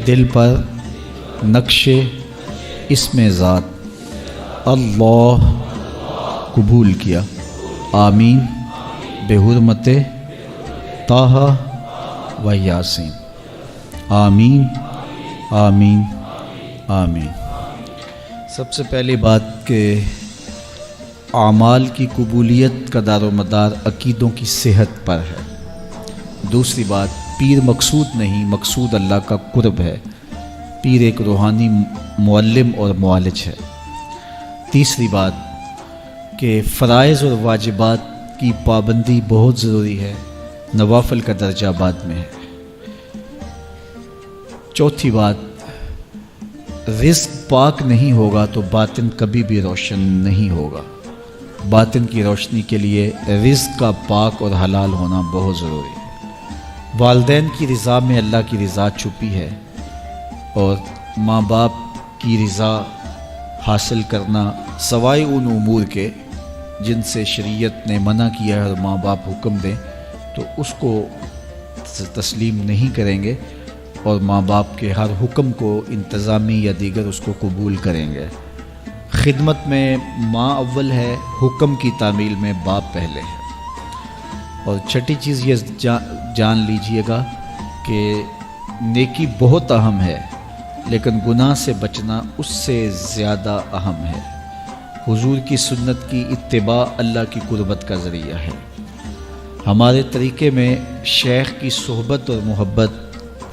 دل پر نقش اسم ذات اللہ قبول کیا۔ آمین بحرمت طٰہٰ و یاسین۔ آمین آمین آمین۔ سب سے پہلی بات کہ اعمال کی قبولیت کا دار و مدار عقیدوں کی صحت پر ہے۔ دوسری بات، پیر مقصود نہیں، مقصود اللہ کا قرب ہے۔ پیر ایک روحانی معلم اور معالج ہے۔ تیسری بات کہ فرائض اور واجبات کی پابندی بہت ضروری ہے، نوافل کا درجہ بعد میں ہے۔ چوتھی بات، رزق پاک نہیں ہوگا تو باطن کبھی بھی روشن نہیں ہوگا۔ باطن کی روشنی کے لیے رزق کا پاک اور حلال ہونا بہت ضروری ہے۔ والدین کی رضا میں اللہ کی رضا چھپی ہے، اور ماں باپ کی رضا حاصل کرنا سوائے ان امور کے جن سے شریعت نے منع کیا ہے اور ماں باپ حکم دیں تو اس کو تسلیم نہیں کریں گے، اور ماں باپ کے ہر حکم کو انتظامی یا دیگر اس کو قبول کریں گے۔ خدمت میں ماں اول ہے، حکم کی تعمیل میں باپ پہلے ہے۔ اور چھٹی چیز یہ جان لیجئے گا کہ نیکی بہت اہم ہے، لیکن گناہ سے بچنا اس سے زیادہ اہم ہے۔ حضور کی سنت کی اتباع اللہ کی قربت کا ذریعہ ہے۔ ہمارے طریقے میں شیخ کی صحبت اور محبت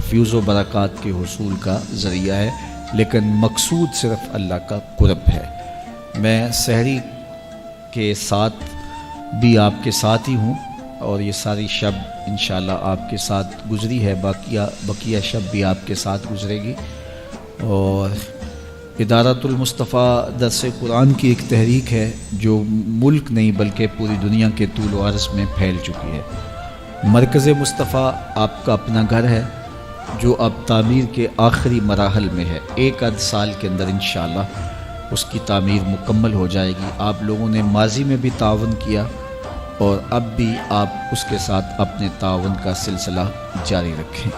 فیوز و برکات کے حصول کا ذریعہ ہے، لیکن مقصود صرف اللہ کا قرب ہے۔ میں سحری کے ساتھ بھی آپ کے ساتھ ہی ہوں، اور یہ ساری شب انشاءاللہ آپ کے ساتھ گزری ہے، بقیہ شب بھی آپ کے ساتھ گزرے گی۔ اور ادارۃ المصطفیٰ درس قرآن کی ایک تحریک ہے جو ملک نہیں بلکہ پوری دنیا کے طول و عرض میں پھیل چکی ہے۔ مرکز مصطفیٰ آپ کا اپنا گھر ہے جو اب تعمیر کے آخری مراحل میں ہے۔ 1 سال کے اندر انشاءاللہ اس کی تعمیر مکمل ہو جائے گی۔ آپ لوگوں نے ماضی میں بھی تعاون کیا، اور اب بھی آپ اس کے ساتھ اپنے تعاون کا سلسلہ جاری رکھیں۔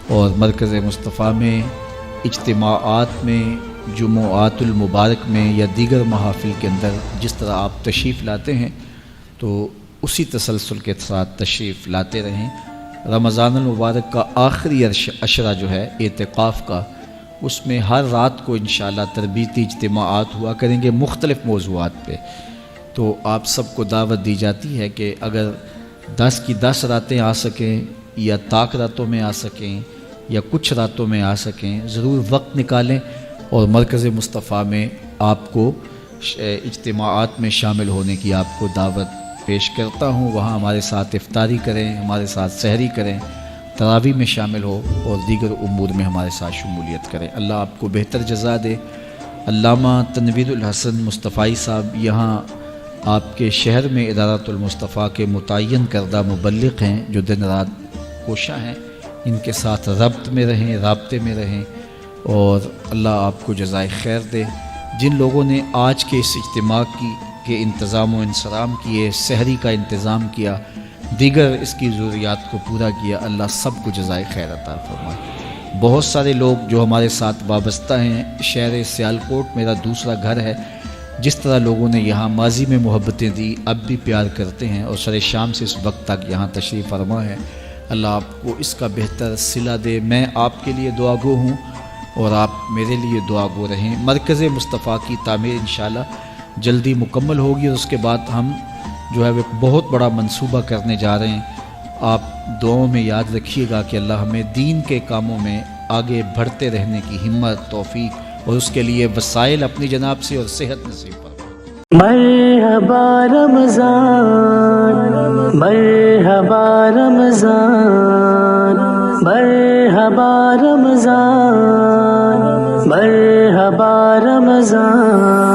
اور مرکز مصطفیٰ میں اجتماعات میں، جمعات المبارک میں یا دیگر محافل کے اندر جس طرح آپ تشریف لاتے ہیں تو اسی تسلسل کے ساتھ تشریف لاتے رہیں۔ رمضان المبارک کا آخری عشرہ جو ہے اعتکاف کا، اس میں ہر رات کو انشاءاللہ تربیتی اجتماعات ہوا کریں گے مختلف موضوعات پہ۔ تو آپ سب کو دعوت دی جاتی ہے کہ اگر 10 کی 10 راتیں آ سکیں یا طاق راتوں میں آ سکیں یا کچھ راتوں میں آ سکیں، ضرور وقت نکالیں اور مرکز مصطفیٰ میں آپ کو اجتماعات میں شامل ہونے کی آپ کو دعوت پیش کرتا ہوں۔ وہاں ہمارے ساتھ افطاری کریں، ہمارے ساتھ سحری کریں، تراویح میں شامل ہو اور دیگر امور میں ہمارے ساتھ شمولیت کریں۔ اللہ آپ کو بہتر جزا دے۔ علامہ تنویر الحسن مصطفی صاحب یہاں آپ کے شہر میں ادارۃ المصطفیٰ کے متعین کردہ مبلغ ہیں جو دن رات کوشاں ہیں، ان کے ساتھ ربط میں رہیں، رابطے میں رہیں، اور اللہ آپ کو جزائے خیر دے۔ جن لوگوں نے آج کے اس اجتماع کے انتظام و انصرام کیے، سحری کا انتظام کیا، دیگر اس کی ضروریات کو پورا کیا، اللہ سب کو جزائے خیر عطا فرمائے۔ بہت سارے لوگ جو ہمارے ساتھ وابستہ ہیں، شہر سیالکوٹ میرا دوسرا گھر ہے، جس طرح لوگوں نے یہاں ماضی میں محبتیں دی اب بھی پیار کرتے ہیں اور سر شام سے اس وقت تک یہاں تشریف فرما ہے، اللہ آپ کو اس کا بہتر صلہ دے۔ میں آپ کے لیے دعا گو ہوں اور آپ میرے لیے دعا گو رہیں۔ مرکز مصطفیٰ کی تعمیر انشاءاللہ جلدی مکمل ہوگی، اور اس کے بعد ہم جو ہے وہ ایک بہت بڑا منصوبہ کرنے جا رہے ہیں۔ آپ دعاؤں میں یاد رکھیے گا کہ اللہ ہمیں دین کے کاموں میں آگے بڑھتے رہنے کی ہمت، توفیق اور اس کے لیے وسائل اپنی جناب سے اور صحت نصیب فرمائے۔ مرحبا رمضان، مرحبا رمضان، مرحبا رمضان، مرحبا رمضان۔